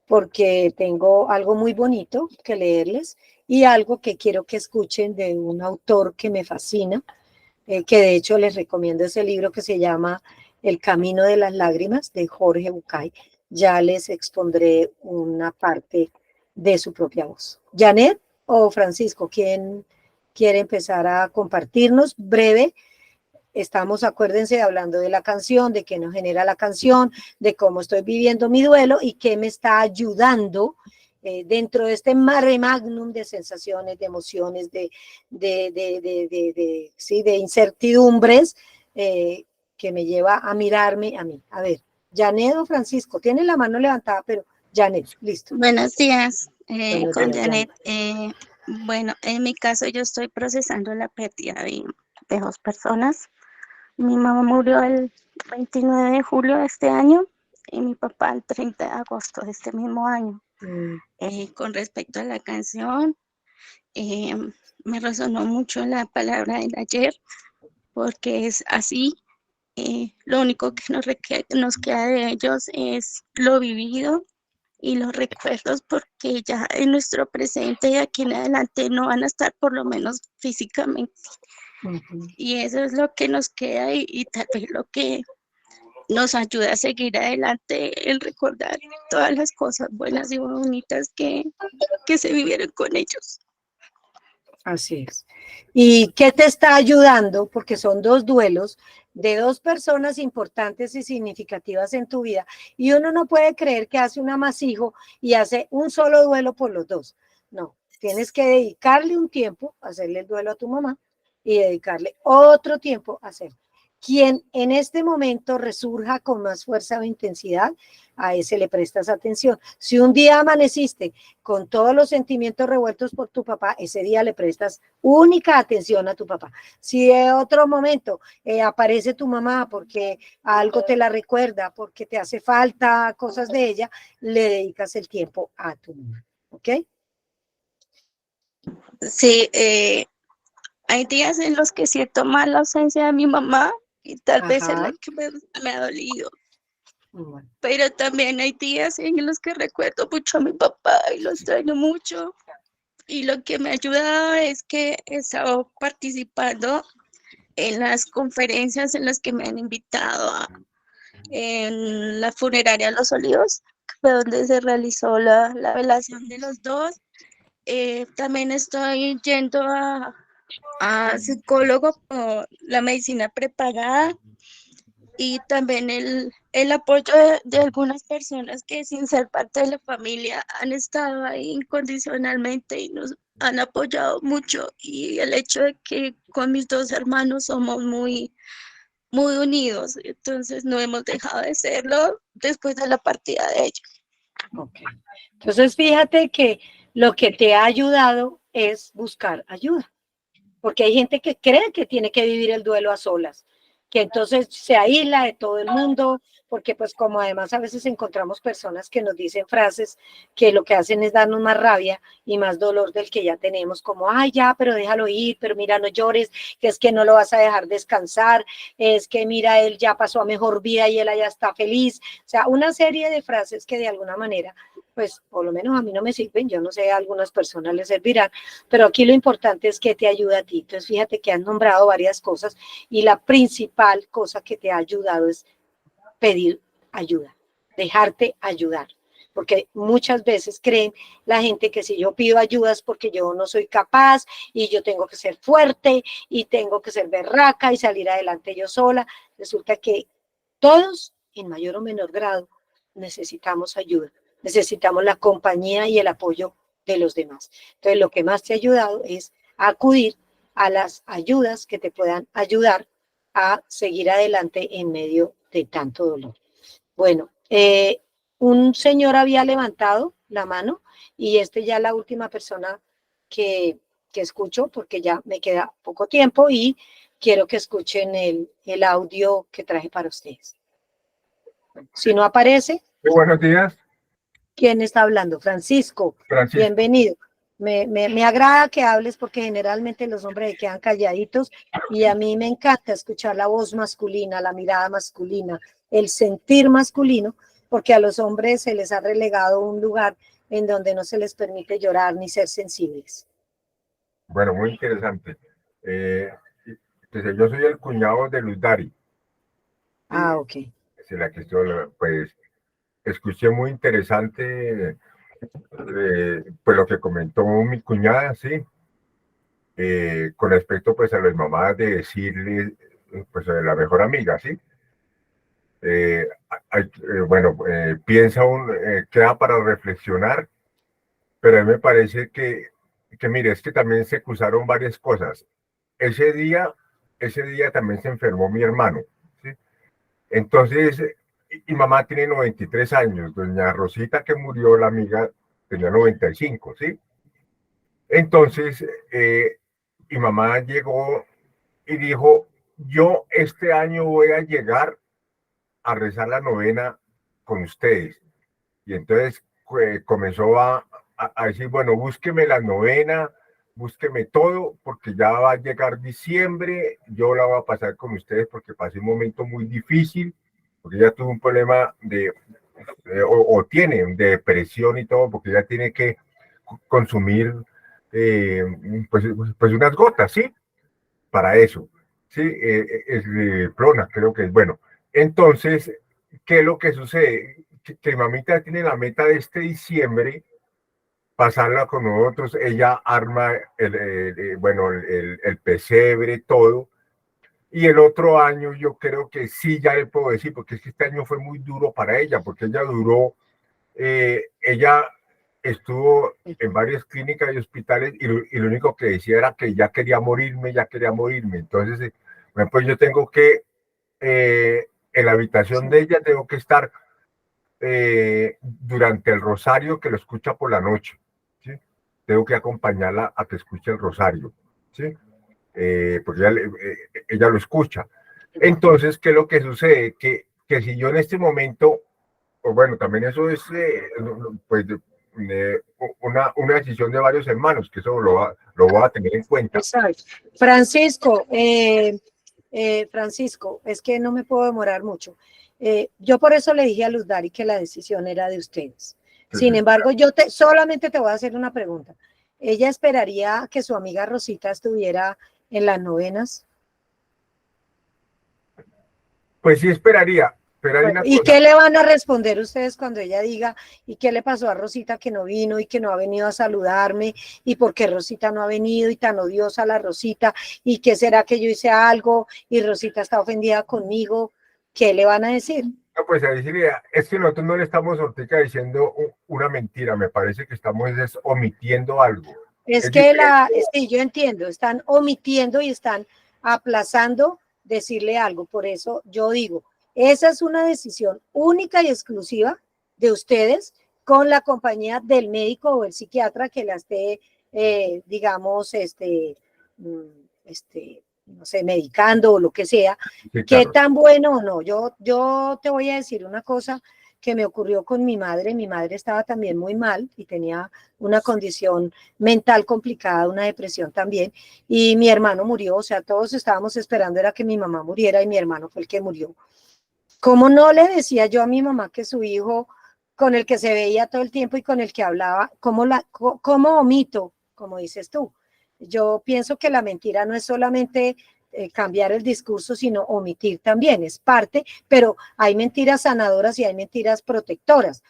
porque tengo algo muy bonito que leerles y algo que quiero que escuchen de un autor que me fascina, que de hecho les recomiendo ese libro que se llama El Camino de las Lágrimas, de Jorge Bucay. Ya les expondré una parte de su propia voz. Janet o Francisco, ¿quién quiere empezar a compartirnos breve? Estamos, acuérdense, hablando de la canción, de qué nos genera la canción, de cómo estoy viviendo mi duelo y qué me está ayudando dentro de este mare magnum de sensaciones, de emociones, sí, de incertidumbres que me lleva a mirarme a mí. A ver, Janet o Francisco, tienen la mano levantada, pero Janet, listo. Buenos días, Buenos con días, Janet. Janet. Bueno, en mi caso yo estoy procesando la pérdida de 2 personas. Mi mamá murió el 29 de julio de este año y mi papá el 30 de agosto de este mismo año. Con respecto a la canción, me resonó mucho la palabra del ayer, porque es así. Lo único que nos queda de ellos es lo vivido y los recuerdos, porque ya en nuestro presente y aquí en adelante no van a estar, por lo menos físicamente. Y eso es lo que nos queda y tal vez lo que nos ayuda a seguir adelante, el recordar todas las cosas buenas y bonitas que se vivieron con ellos. Así es. ¿Y qué te está ayudando? Porque son dos duelos de dos personas importantes y significativas en tu vida. Y uno no puede creer que hace un amasijo y hace un solo duelo por los dos. No, tienes que dedicarle un tiempo a hacerle el duelo a tu mamá y dedicarle otro tiempo a hacer. Quien en este momento resurja con más fuerza o intensidad, a ese le prestas atención. Si un día amaneciste con todos los sentimientos revueltos por tu papá, ese día le prestas única atención a tu papá. Si de otro momento aparece tu mamá porque algo te la recuerda, porque te hace falta cosas de ella, le dedicas el tiempo a tu mamá. ¿Ok? Sí, hay días en los que siento más la ausencia de mi mamá y tal vez es la que me ha dolido. Bueno. Pero también hay días en los que recuerdo mucho a mi papá y lo extraño mucho. Y lo que me ha ayudado es que he estado participando en las conferencias en las que me han invitado en la funeraria Los Olivos, que fue donde se realizó la velación de los dos. También estoy yendo a psicólogo por la medicina prepagada y también el apoyo de algunas personas que sin ser parte de la familia han estado ahí incondicionalmente y nos han apoyado mucho, y el hecho de que con mis 2 hermanos somos muy, muy unidos, entonces no hemos dejado de serlo después de la partida de ellos. Okay. Entonces fíjate que lo que te ha ayudado es buscar ayuda, porque hay gente que cree que tiene que vivir el duelo a solas, que entonces se aísla de todo el mundo, porque pues como además a veces encontramos personas que nos dicen frases que lo que hacen es darnos más rabia y más dolor del que ya tenemos, como, ay ya, pero déjalo ir, pero mira, no llores, que es que no lo vas a dejar descansar, es que mira, él ya pasó a mejor vida y él allá está feliz, o sea, una serie de frases que de alguna manera, pues por lo menos a mí no me sirven, yo no sé, a algunas personas les servirán, pero aquí lo importante es que te ayuda a ti. Entonces fíjate que has nombrado varias cosas y la principal cosa que te ha ayudado es pedir ayuda, dejarte ayudar. porque muchas veces creen la gente que si yo pido ayuda es porque yo no soy capaz y yo tengo que ser fuerte y tengo que ser berraca y salir adelante yo sola. Resulta que todos, en mayor o menor grado, necesitamos ayuda, necesitamos la compañía y el apoyo de los demás. Entonces, lo que más te ha ayudado es acudir a las ayudas que te puedan ayudar a seguir adelante en medio de tanto dolor. Bueno, un señor había levantado la mano y ya es la última persona que escucho porque ya me queda poco tiempo y quiero que escuchen el audio que traje para ustedes. Si no aparece. Muy buenos días. ¿Quién está hablando? Francisco. Francisco. Bienvenido. Me agrada que hables porque generalmente los hombres se quedan calladitos y a mí me encanta escuchar la voz masculina, la mirada masculina, el sentir masculino, porque a los hombres se les ha relegado un lugar en donde no se les permite llorar ni ser sensibles. Bueno, muy interesante. Entonces, yo soy el cuñado de Luz Dari. Ah, ok. Es la que estoy, pues, escuché muy interesante pues lo que comentó mi cuñada, sí, con respecto pues a las mamás de decirle pues a la mejor amiga, sí. Bueno, piensa queda para reflexionar, pero a mí me parece que mire, es que también se cruzaron varias cosas. Ese día también se enfermó mi hermano, ¿sí? Entonces, mi mamá tiene 93 años, doña Rosita que murió, la amiga, tenía 95, ¿sí? Entonces, mi mamá llegó y dijo, yo este año voy a llegar a rezar la novena con ustedes. Y entonces comenzó a decir, bueno, búsqueme la novena, búsqueme todo, porque ya va a llegar diciembre, yo la voy a pasar con ustedes porque pasé un momento muy difícil, porque ella tuvo un problema o tiene de depresión y todo, porque ella tiene que consumir pues unas gotas, ¿sí? Para eso, ¿sí? Es Prona, creo que es bueno. Entonces, ¿qué es lo que sucede? Que mamita tiene la meta de este diciembre pasarla con nosotros, ella arma el pesebre, todo, y el otro año yo creo que sí, ya le puedo decir, porque es que este año fue muy duro para ella, porque ella estuvo en varias clínicas y hospitales y lo único que decía era que ya quería morirme, entonces, pues yo tengo que, en la habitación de ella tengo que estar durante el rosario que lo escucha por la noche, ¿sí? Tengo que acompañarla a que escuche el rosario, ¿sí? Porque ella lo escucha. Entonces, ¿qué es lo que sucede? Que si yo en este momento, pues bueno, también eso es pues, una decisión de varios hermanos, que eso lo voy a tener en cuenta. Francisco, Francisco, es que no me puedo demorar mucho. Yo por eso le dije a Luz Dari que la decisión era de ustedes. Sin embargo, solamente te voy a hacer una pregunta. ¿Ella esperaría que su amiga Rosita estuviera en las novenas? Pues sí esperaría, pero hay una ¿Y cosa. qué le van a responder ustedes cuando ella diga, ¿y qué le pasó a Rosita que no vino y que no ha venido a saludarme? ¿Y por qué Rosita no ha venido y tan odiosa la Rosita? ¿Y qué será que yo hice algo y Rosita está ofendida conmigo? ¿Qué le van a decir? No, pues ahí diría, es que nosotros no le estamos ahorita diciendo una mentira, me parece que estamos omitiendo algo. Es que sí, yo entiendo, están omitiendo y están aplazando decirle algo, por eso yo digo, esa es una decisión única y exclusiva de ustedes con la compañía del médico o el psiquiatra que la esté, digamos, no sé, medicando o lo que sea. Sí, claro. Qué tan bueno o no. Yo te voy a decir una cosa que me ocurrió con mi madre. Mi madre estaba también muy mal y tenía una condición mental complicada, una depresión también, y mi hermano murió. O sea, todos estábamos esperando era que mi mamá muriera y mi hermano fue el que murió. ¿Cómo no le decía yo a mi mamá que su hijo, con el que se veía todo el tiempo y con el que hablaba, cómo omito, como dices tú? Yo pienso que la mentira no es solamente cambiar el discurso, sino omitir también, es parte, pero hay mentiras sanadoras y hay mentiras protectoras.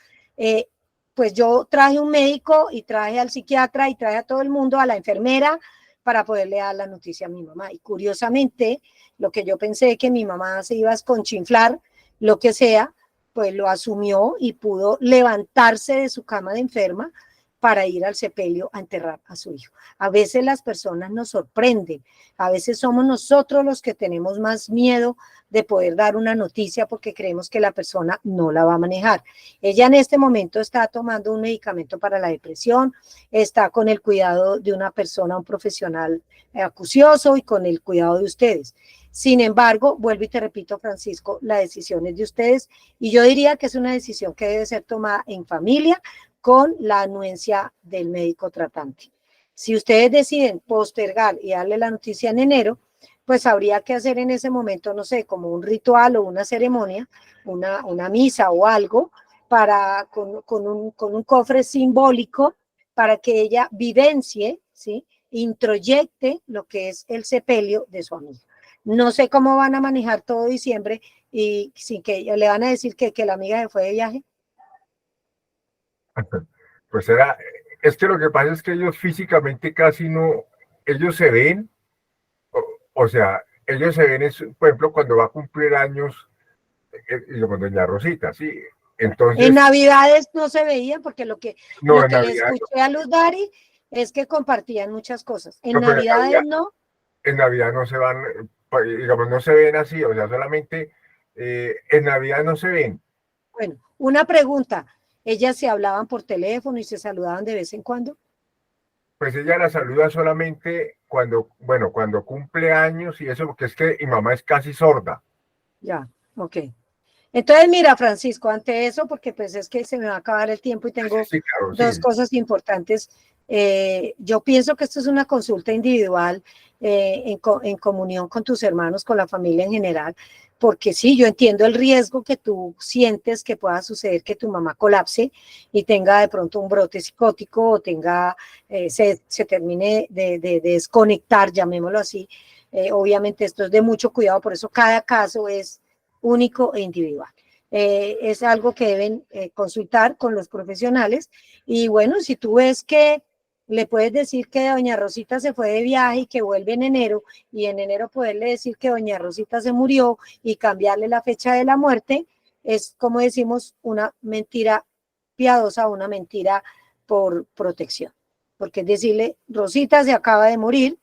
pues yo traje un médico y traje al psiquiatra y traje a todo el mundo, a la enfermera, para poderle dar la noticia a mi mamá. Y curiosamente, lo que yo pensé que mi mamá se iba a esconchinflar, lo que sea, pues lo asumió y pudo levantarse de su cama de enferma para ir al sepelio a enterrar a su hijo. A veces las personas nos sorprenden, a veces somos nosotros los que tenemos más miedo de poder dar una noticia porque creemos que la persona no la va a manejar. Ella en este momento está tomando un medicamento para la depresión, está con el cuidado de una persona, un profesional acucioso y con el cuidado de ustedes. Sin embargo, vuelvo y te repito, Francisco, la decisión es de ustedes y yo diría que es una decisión que debe ser tomada en familia, con la anuencia del médico tratante. Si ustedes deciden postergar y darle la noticia en enero, pues habría que hacer en ese momento, no sé, como un ritual o una ceremonia, una misa o algo, con un cofre simbólico para que ella vivencie, ¿sí? Introyecte lo que es el sepelio de su amiga. No sé cómo van a manejar todo diciembre y sin que le van a decir que la amiga se fue de viaje. Pues es que lo que pasa es que ellos físicamente casi no, ellos se ven, o sea, ellos se ven, por ejemplo, cuando va a cumplir años, con doña Rosita, sí. Entonces, en Navidades no se veían porque lo que no, le escuché a Luz Dari es que compartían muchas cosas. En pero Navidades no. En Navidad no se van, digamos, no se ven así, o sea, solamente en Navidad no se ven. Bueno, una pregunta. ¿Ellas se hablaban por teléfono y se saludaban de vez en cuando? Pues ella la saluda solamente cuando cumple años y eso, porque es que mi mamá es casi sorda. Ya, ok. Entonces, mira, Francisco, ante eso, porque pues es que se me va a acabar el tiempo y tengo Claro, dos cosas importantes. Yo pienso que esto es una consulta individual en comunión con tus hermanos, con la familia en general, porque sí, yo entiendo el riesgo que tú sientes que pueda suceder que tu mamá colapse y tenga de pronto un brote psicótico o se termine de desconectar, llamémoslo así. Obviamente esto es de mucho cuidado, por eso cada caso es único e individual. Es algo que deben consultar con los profesionales y bueno, si tú ves que le puedes decir que doña Rosita se fue de viaje y que vuelve en enero y en enero poderle decir que doña Rosita se murió y cambiarle la fecha de la muerte, es como decimos una mentira piadosa, una mentira por protección, porque es decirle Rosita se acaba de morir,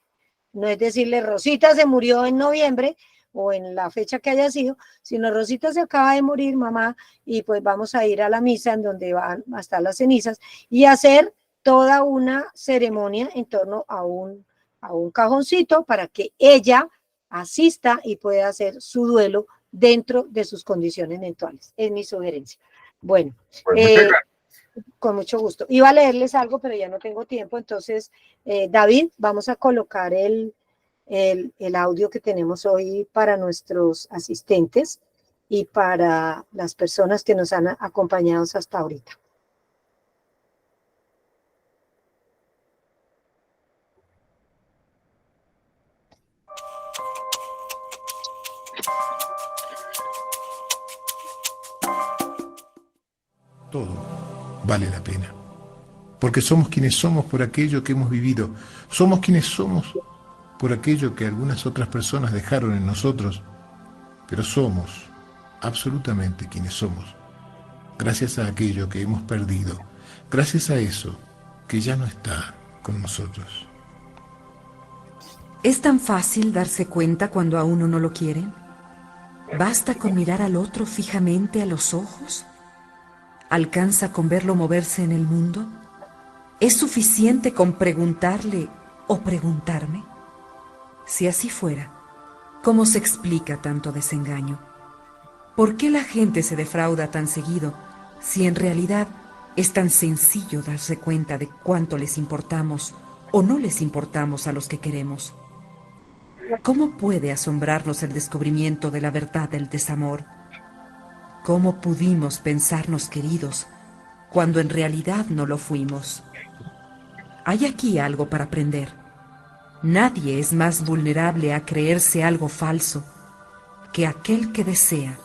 no es decirle Rosita se murió en noviembre o en la fecha que haya sido, sino Rosita se acaba de morir, mamá, y pues vamos a ir a la misa en donde van a estar las cenizas y hacer toda una ceremonia en torno a un cajoncito para que ella asista y pueda hacer su duelo dentro de sus condiciones mensuales. Es mi sugerencia. Bueno, con mucho gusto. Iba a leerles algo, pero ya no tengo tiempo, entonces, David, vamos a colocar el audio que tenemos hoy para nuestros asistentes y para las personas que nos han acompañado hasta ahorita. Todo vale la pena, porque somos quienes somos por aquello que hemos vivido, somos quienes somos por aquello que algunas otras personas dejaron en nosotros, pero somos absolutamente quienes somos, gracias a aquello que hemos perdido, gracias a eso que ya no está con nosotros. ¿Es tan fácil darse cuenta cuando a uno no lo quieren? ¿Basta con mirar al otro fijamente a los ojos? ¿Alcanza con verlo moverse en el mundo? ¿Es suficiente con preguntarle o preguntarme? Si así fuera, ¿cómo se explica tanto desengaño? ¿Por qué la gente se defrauda tan seguido si en realidad es tan sencillo darse cuenta de cuánto les importamos o no les importamos a los que queremos? ¿Cómo puede asombrarnos el descubrimiento de la verdad del desamor? ¿Cómo pudimos pensarnos queridos cuando en realidad no lo fuimos? Hay aquí algo para aprender. Nadie es más vulnerable a creerse algo falso que aquel que desea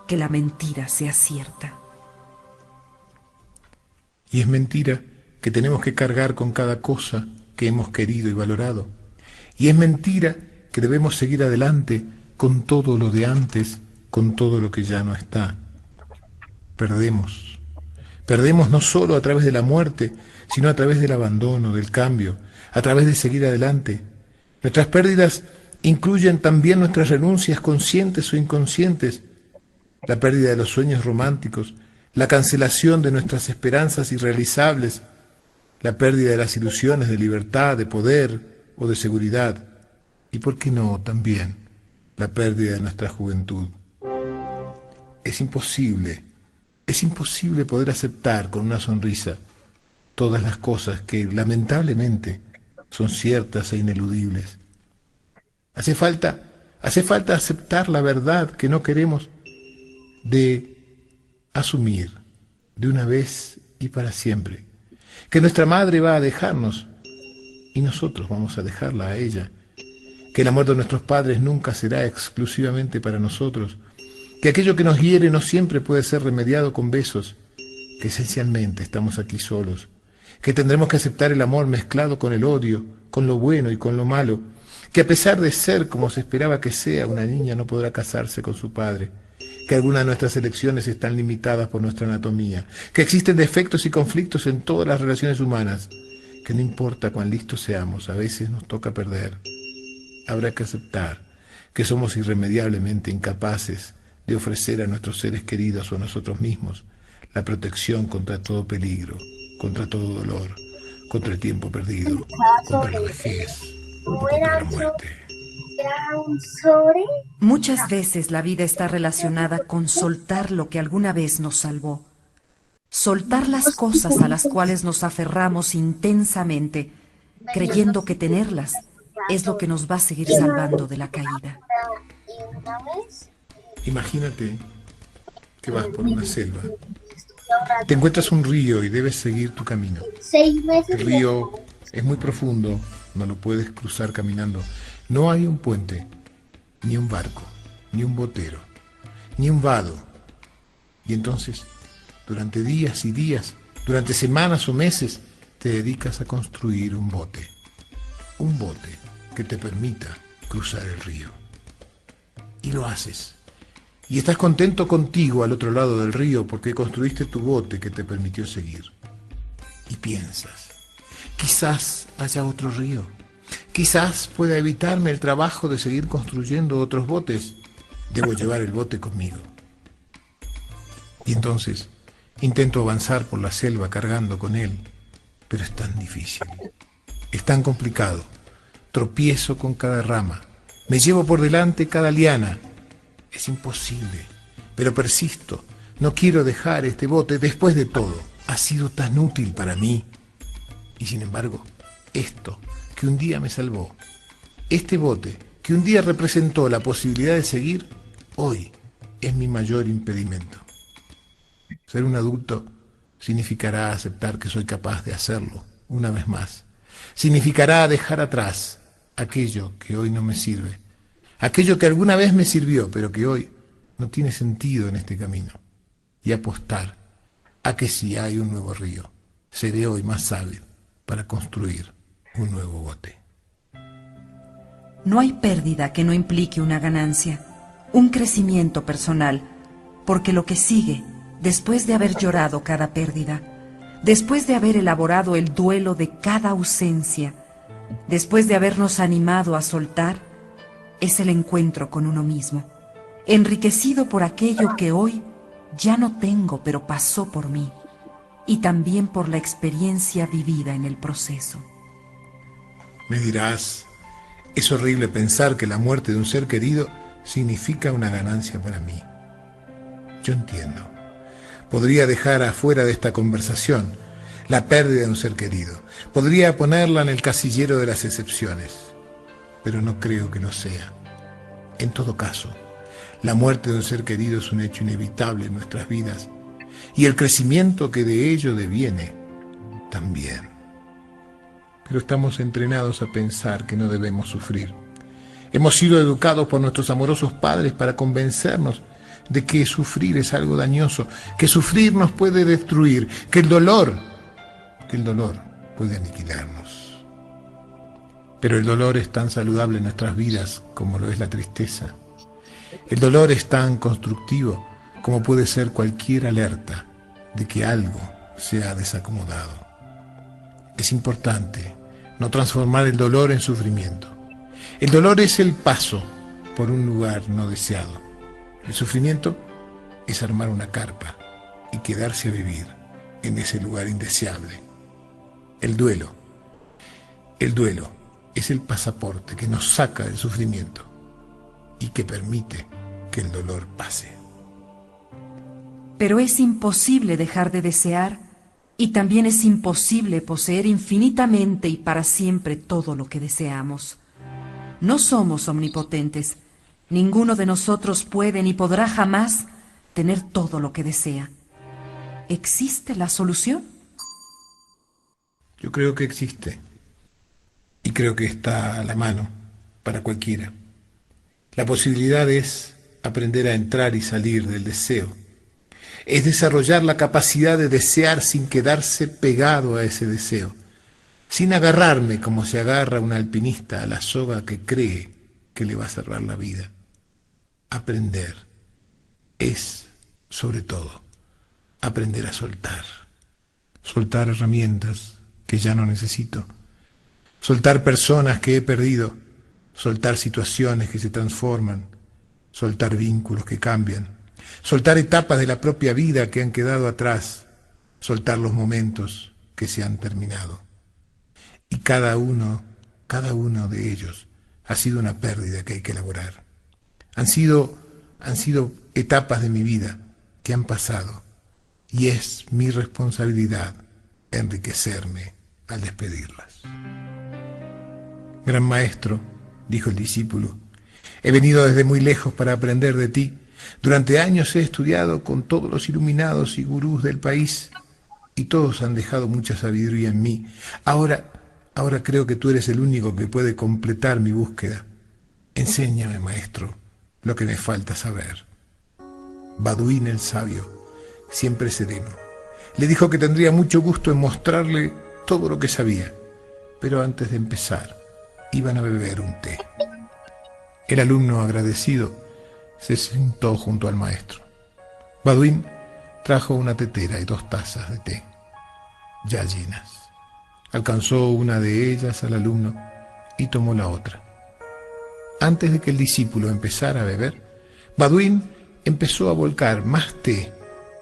que la mentira sea cierta. Y es mentira que tenemos que cargar con cada cosa que hemos querido y valorado. Y es mentira que debemos seguir adelante con todo lo de antes, con todo lo que ya no está. Perdemos. Perdemos no solo a través de la muerte, sino a través del abandono, del cambio, a través de seguir adelante. Nuestras pérdidas incluyen también nuestras renuncias conscientes o inconscientes, la pérdida de los sueños románticos, la cancelación de nuestras esperanzas irrealizables, la pérdida de las ilusiones de libertad, de poder o de seguridad, y por qué no también la pérdida de nuestra juventud. Es imposible poder aceptar con una sonrisa todas las cosas que lamentablemente son ciertas e ineludibles. Hace falta aceptar la verdad que no queremos, de asumir de una vez y para siempre que nuestra madre va a dejarnos y nosotros vamos a dejarla a ella, que el amor de nuestros padres nunca será exclusivamente para nosotros, que aquello que nos hiere no siempre puede ser remediado con besos, que esencialmente estamos aquí solos, que tendremos que aceptar el amor mezclado con el odio, con lo bueno y con lo malo, que a pesar de ser como se esperaba que sea, una niña no podrá casarse con su padre, que algunas de nuestras elecciones están limitadas por nuestra anatomía, que existen defectos y conflictos en todas las relaciones humanas, que no importa cuán listos seamos, a veces nos toca perder. Habrá que aceptar que somos irremediablemente incapaces de ofrecer a nuestros seres queridos o a nosotros mismos la protección contra todo peligro, contra todo dolor, contra el tiempo perdido, contra la vejez, contra la muerte. Muchas veces la vida está relacionada con soltar lo que alguna vez nos salvó. Soltar las cosas a las cuales nos aferramos intensamente, creyendo que tenerlas es lo que nos va a seguir salvando de la caída. Imagínate que vas por una selva. Te encuentras un río y debes seguir tu camino. El río es muy profundo, no lo puedes cruzar caminando. No hay un puente, ni un barco, ni un botero, ni un vado. Y entonces, durante días y días, durante semanas o meses, te dedicas a construir un bote que te permita cruzar el río. Y lo haces. Y estás contento contigo al otro lado del río porque construiste tu bote que te permitió seguir. Y piensas, quizás haya otro río. Quizás pueda evitarme el trabajo de seguir construyendo otros botes. Debo llevar el bote conmigo. Y entonces intento avanzar por la selva cargando con él, pero es tan difícil, es tan complicado. Tropiezo con cada rama, me llevo por delante cada liana. Es imposible, pero persisto. No quiero dejar este bote. Después de todo, ha sido tan útil para mí. Y sin embargo, esto que un día me salvó, este bote que un día representó la posibilidad de seguir, hoy es mi mayor impedimento. Ser un adulto significará aceptar que soy capaz de hacerlo una vez más. Significará dejar atrás aquello que hoy no me sirve, aquello que alguna vez me sirvió, pero que hoy no tiene sentido en este camino, y apostar a que si hay un nuevo río, seré hoy más sabio para construir un nuevo bote. No hay pérdida que no implique una ganancia, un crecimiento personal, porque lo que sigue, después de haber llorado cada pérdida, después de haber elaborado el duelo de cada ausencia, después de habernos animado a soltar, es el encuentro con uno mismo, enriquecido por aquello que hoy ya no tengo, pero pasó por mí, y también por la experiencia vivida en el proceso. Me dirás, es horrible pensar que la muerte de un ser querido significa una ganancia para mí. Yo entiendo. Podría dejar afuera de esta conversación la pérdida de un ser querido. Podría ponerla en el casillero de las excepciones, pero no creo que lo sea. En todo caso, la muerte de un ser querido es un hecho inevitable en nuestras vidas, y el crecimiento que de ello deviene también. Pero estamos entrenados a pensar que no debemos sufrir. Hemos sido educados por nuestros amorosos padres para convencernos de que sufrir es algo dañoso, que sufrir nos puede destruir, que el dolor que el dolor puede aniquilarnos. Pero el dolor es tan saludable en nuestras vidas como lo es la tristeza. El dolor es tan constructivo como puede ser cualquier alerta de que algo se ha desacomodado. Es importante no transformar el dolor en sufrimiento. El dolor es el paso por un lugar no deseado. El sufrimiento es armar una carpa y quedarse a vivir en ese lugar indeseable. El duelo es el pasaporte que nos saca del sufrimiento y que permite que el dolor pase. Pero es imposible dejar de desear y también es imposible poseer infinitamente y para siempre todo lo que deseamos. No somos omnipotentes. Ninguno de nosotros puede ni podrá jamás tener todo lo que desea. ¿Existe la solución? Yo creo que existe y creo que está a la mano para cualquiera. La posibilidad es aprender a entrar y salir del deseo. Es desarrollar la capacidad de desear sin quedarse pegado a ese deseo, sin agarrarme como se agarra un alpinista a la soga que cree que le va a salvar la vida. Aprender es, sobre todo, aprender a soltar. Soltar herramientas que ya no necesito. Soltar personas que he perdido. Soltar situaciones que se transforman. Soltar vínculos que cambian. Soltar etapas de la propia vida que han quedado atrás. Soltar los momentos que se han terminado. Y cada uno de ellos ha sido una pérdida que hay que elaborar. Han sido etapas de mi vida que han pasado y es mi responsabilidad enriquecerme al despedirlas. Gran maestro, dijo el discípulo, he venido desde muy lejos para aprender de ti. Durante años he estudiado con todos los iluminados y gurús del país y todos han dejado mucha sabiduría en mí. Ahora creo que tú eres el único que puede completar mi búsqueda. Enséñame, maestro, lo que me falta saber. Baduín el sabio, siempre sereno, le dijo que tendría mucho gusto en mostrarle todo lo que sabía, pero antes de empezar iban a beber un té. El alumno, agradecido, se sentó junto al maestro. Baduín trajo una tetera y 2 tazas de té, ya llenas. Alcanzó una de ellas al alumno y tomó la otra. Antes de que el discípulo empezara a beber, Baduín empezó a volcar más té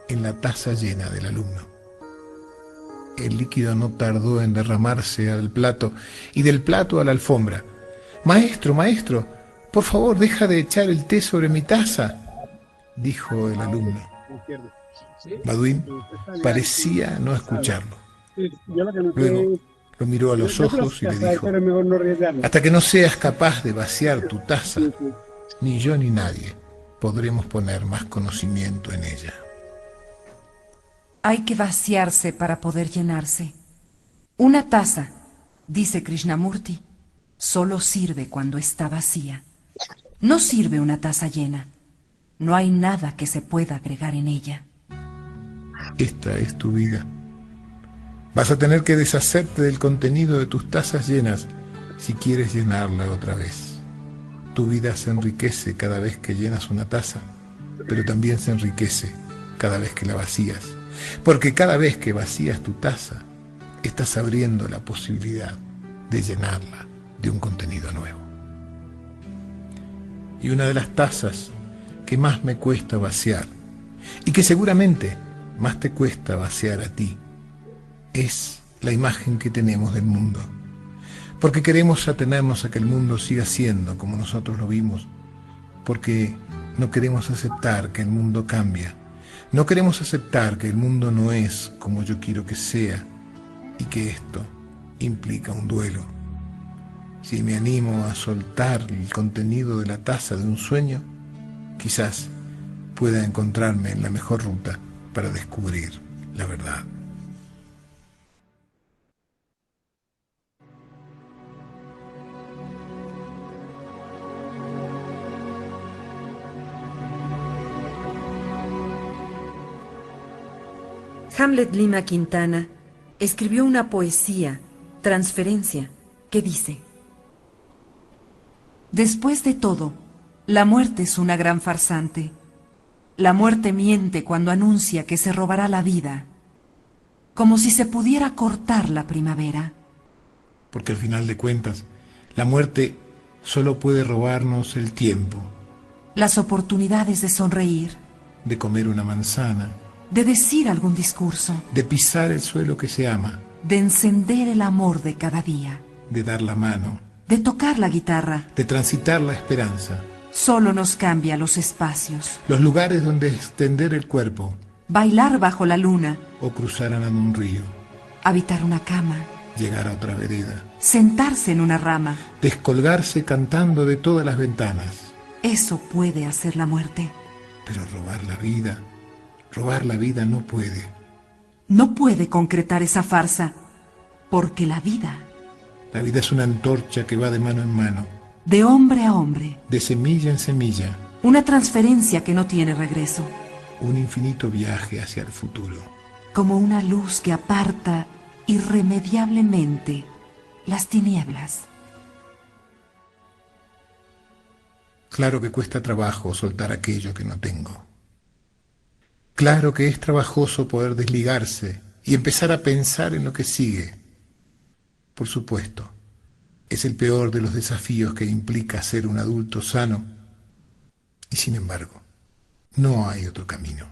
en la taza llena del alumno. El líquido no tardó en derramarse al plato y del plato a la alfombra. Maestro, por favor, deja de echar el té sobre mi taza, dijo el alumno. Baduín parecía no escucharlo. Luego lo miró a los ojos y le dijo, hasta que no seas capaz de vaciar tu taza, ni yo ni nadie podremos poner más conocimiento en ella. Hay que vaciarse para poder llenarse. Una taza, dice Krishnamurti, solo sirve cuando está vacía. No sirve una taza llena. No hay nada que se pueda agregar en ella. Esta es tu vida. Vas a tener que deshacerte del contenido de tus tazas llenas si quieres llenarla otra vez. Tu vida se enriquece cada vez que llenas una taza, pero también se enriquece cada vez que la vacías. Porque cada vez que vacías tu taza, estás abriendo la posibilidad de llenarla de un contenido nuevo. Y una de las tazas que más me cuesta vaciar, y que seguramente más te cuesta vaciar a ti, es la imagen que tenemos del mundo. Porque queremos atenernos a que el mundo siga siendo como nosotros lo vimos. Porque no queremos aceptar que el mundo cambia. No queremos aceptar que el mundo no es como yo quiero que sea y que esto implica un duelo. Si me animo a soltar el contenido de la taza de un sueño, quizás pueda encontrarme en la mejor ruta para descubrir la verdad. Hamlet Lima Quintana escribió una poesía, Transferencia, que dice: después de todo, la muerte es una gran farsante. La muerte miente cuando anuncia que se robará la vida, como si se pudiera cortar la primavera. Porque al final de cuentas, la muerte solo puede robarnos el tiempo, Las oportunidades de sonreír, de comer una manzana, de decir algún discurso, de pisar el suelo que se ama, de encender el amor de cada día, de dar la mano, de tocar la guitarra. de transitar la esperanza, Solo nos cambia los espacios. los lugares donde extender el cuerpo Bailar bajo la luna, o cruzar a nado un río, habitar una cama, llegar a otra vereda, sentarse en una rama. descolgarse cantando de todas las ventanas. Eso puede hacer la muerte. Pero robar la vida no puede. No puede concretar esa farsa, porque la vida, La vida es una antorcha que va de mano en mano, de hombre a hombre, de semilla en semilla, una transferencia que no tiene regreso, un infinito viaje hacia el futuro. como una luz que aparta irremediablemente las tinieblas. Claro que cuesta trabajo soltar aquello que no tengo. Claro que es trabajoso poder desligarse y empezar a pensar en lo que sigue. Por supuesto, es el peor de los desafíos que implica ser un adulto sano. Y sin embargo, no hay otro camino.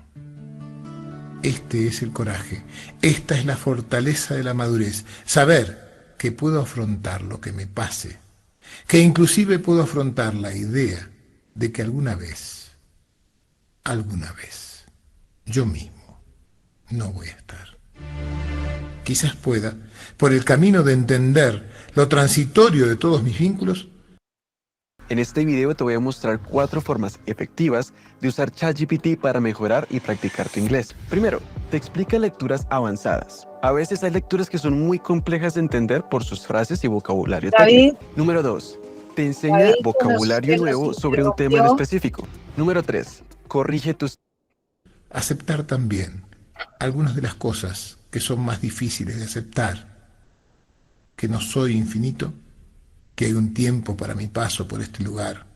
Este es el coraje, esta es la fortaleza de la madurez, saber que puedo afrontar lo que me pase, que inclusive puedo afrontar la idea de que alguna vez, yo mismo no voy a estar. Quizás pueda, por el camino de entender lo transitorio de todos mis vínculos. En este video te voy a mostrar 4 formas efectivas de usar ChatGPT para mejorar y practicar tu inglés. Primero, te explica lecturas avanzadas. A veces hay lecturas que son muy complejas de entender por sus frases y vocabulario técnico. Número 2, te enseña David, vocabulario nuevo sobre un tema en específico. Número 3, corrige tus... Aceptar también algunas de las cosas que son más difíciles de aceptar, que no soy infinito, que hay un tiempo para mi paso por este lugar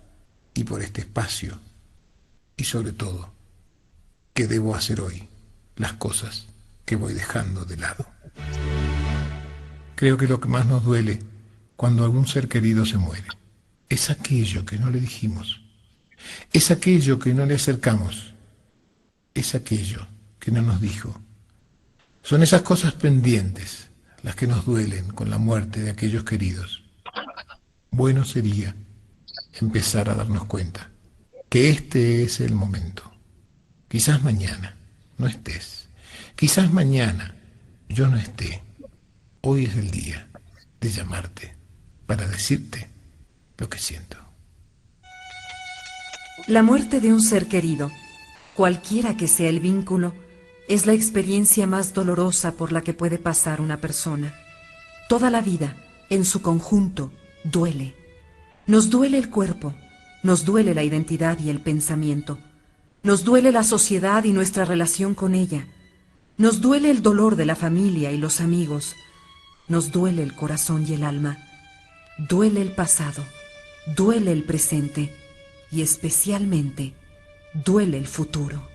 y por este espacio, y sobre todo, que debo hacer hoy las cosas que voy dejando de lado. Creo que lo que más nos duele cuando algún ser querido se muere es aquello que no le dijimos, es aquello que no le acercamos, es aquello que no nos dijo. Son esas cosas pendientes las que nos duelen con la muerte de aquellos queridos. Bueno sería empezar a darnos cuenta que este es el momento. Quizás mañana no estés, quizás mañana yo no esté. Hoy es el día de llamarte para decirte lo que siento. La muerte de un ser querido, cualquiera que sea el vínculo, es la experiencia más dolorosa por la que puede pasar una persona. Toda la vida, en su conjunto, duele. Nos duele el cuerpo, nos duele la identidad y el pensamiento, nos duele la sociedad y nuestra relación con ella, nos duele el dolor de la familia y los amigos, nos duele el corazón y el alma, duele el pasado, duele el presente y especialmente duele el futuro.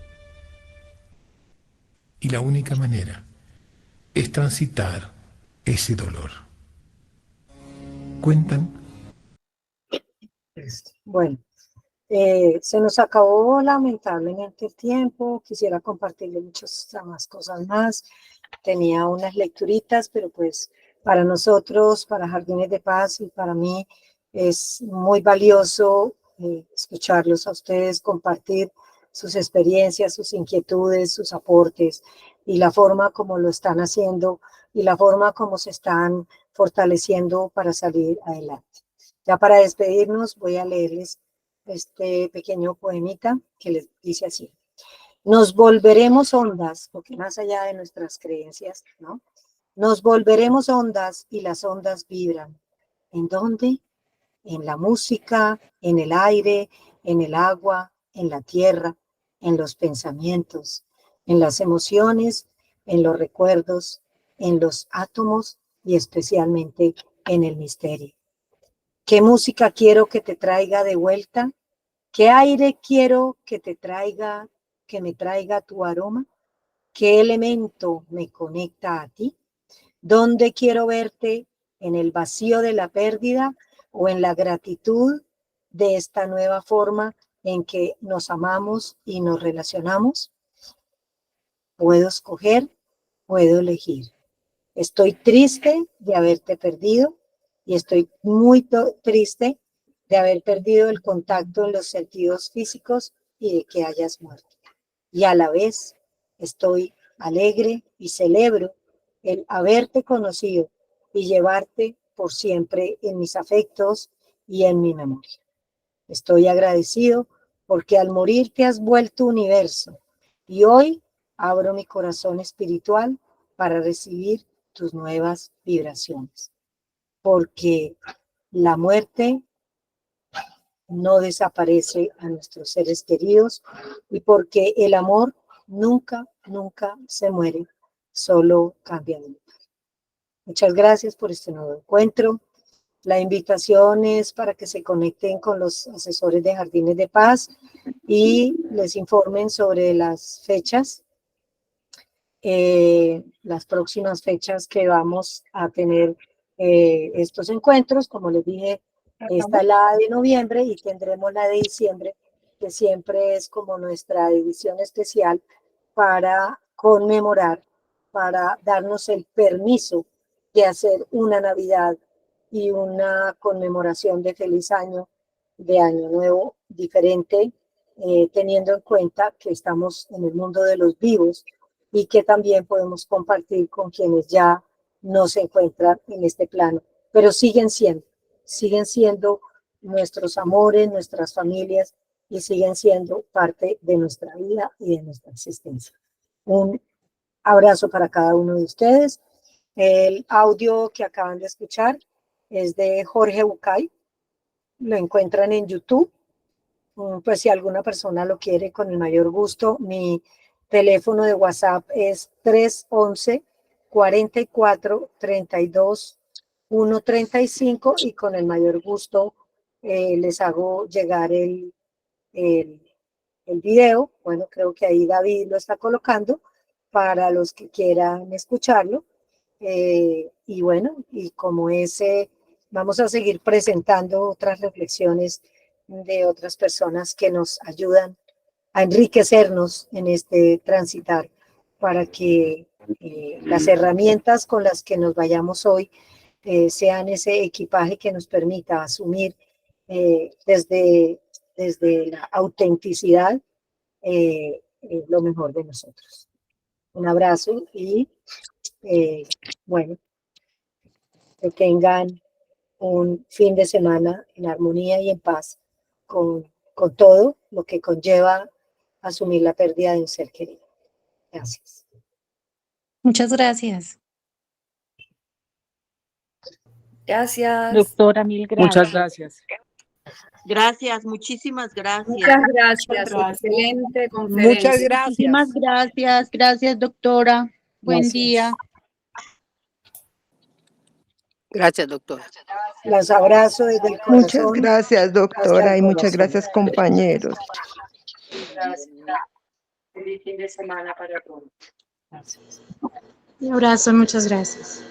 Y la única manera es transitar ese dolor. ¿Cuentan? Bueno, se nos acabó lamentablemente el tiempo. Quisiera compartirle muchas más cosas más. Tenía unas lecturitas, pero pues para nosotros, para Jardines de Paz y para mí es muy valioso escucharlos a ustedes, compartir sus experiencias, sus inquietudes, sus aportes y la forma como lo están haciendo y la forma como se están fortaleciendo para salir adelante. Ya para despedirnos voy a leerles este pequeño poemita que les dice así. Nos volveremos ondas, porque más allá de nuestras creencias, ¿no? Nos volveremos ondas y las ondas vibran. ¿En dónde? En la música, en el aire, en el agua, en la tierra, en los pensamientos, en las emociones, en los recuerdos, en los átomos y especialmente en el misterio. ¿Qué música quiero que te traiga de vuelta? ¿Qué aire quiero que te traiga, que me traiga tu aroma? ¿Qué elemento me conecta a ti? ¿Dónde quiero verte? ¿En el vacío de la pérdida o en la gratitud de esta nueva forma en que nos amamos y nos relacionamos? Puedo escoger, puedo elegir. Estoy triste de haberte perdido y estoy muy triste de haber perdido el contacto en los sentidos físicos y de que hayas muerto. Y a la vez estoy alegre y celebro el haberte conocido y llevarte por siempre en mis afectos y en mi memoria. Estoy agradecido porque al morir te has vuelto universo y hoy abro mi corazón espiritual para recibir tus nuevas vibraciones. Porque la muerte no desaparece a nuestros seres queridos y porque el amor nunca, nunca se muere, solo cambia de lugar. Muchas gracias por este nuevo encuentro. La invitación es para que se conecten con los asesores de Jardines de Paz y les informen sobre las fechas, las próximas fechas que vamos a tener estos encuentros. Como les dije, esta es la de noviembre y tendremos la de diciembre, que siempre es como nuestra edición especial para conmemorar, para darnos el permiso de hacer una Navidad y una conmemoración de feliz año, de año nuevo diferente, teniendo en cuenta que estamos en el mundo de los vivos y que también podemos compartir con quienes ya no se encuentran en este plano, pero siguen siendo nuestros amores, nuestras familias y siguen siendo parte de nuestra vida y de nuestra existencia. Un abrazo para cada uno de ustedes. El audio que acaban de escuchar es de Jorge Bucay, lo encuentran en YouTube. Pues si alguna persona lo quiere, con el mayor gusto. Mi teléfono de WhatsApp es 311-44-32-135 y con el mayor gusto les hago llegar el video. Bueno, creo que ahí David lo está colocando para los que quieran escucharlo. Y bueno, y como vamos a seguir presentando otras reflexiones de otras personas que nos ayudan a enriquecernos en este transitar para que las herramientas con las que nos vayamos hoy sean ese equipaje que nos permita asumir desde la autenticidad lo mejor de nosotros. Un abrazo y bueno, que tengan un fin de semana en armonía y en paz con todo lo que conlleva asumir la pérdida de un ser querido. Gracias. Muchas gracias. Gracias. Doctora, mil gracias. Muchas gracias. Gracias, muchísimas gracias. Muchas gracias. Excelente conferencia. Muchas gracias. Muchísimas gracias. Gracias, doctora. Buen día. Gracias, doctora. Las abrazo desde el corazón. Muchas gracias, doctora, y muchas gracias, compañeros. Gracias. Feliz fin de semana para todos. Gracias. Un abrazo, muchas gracias.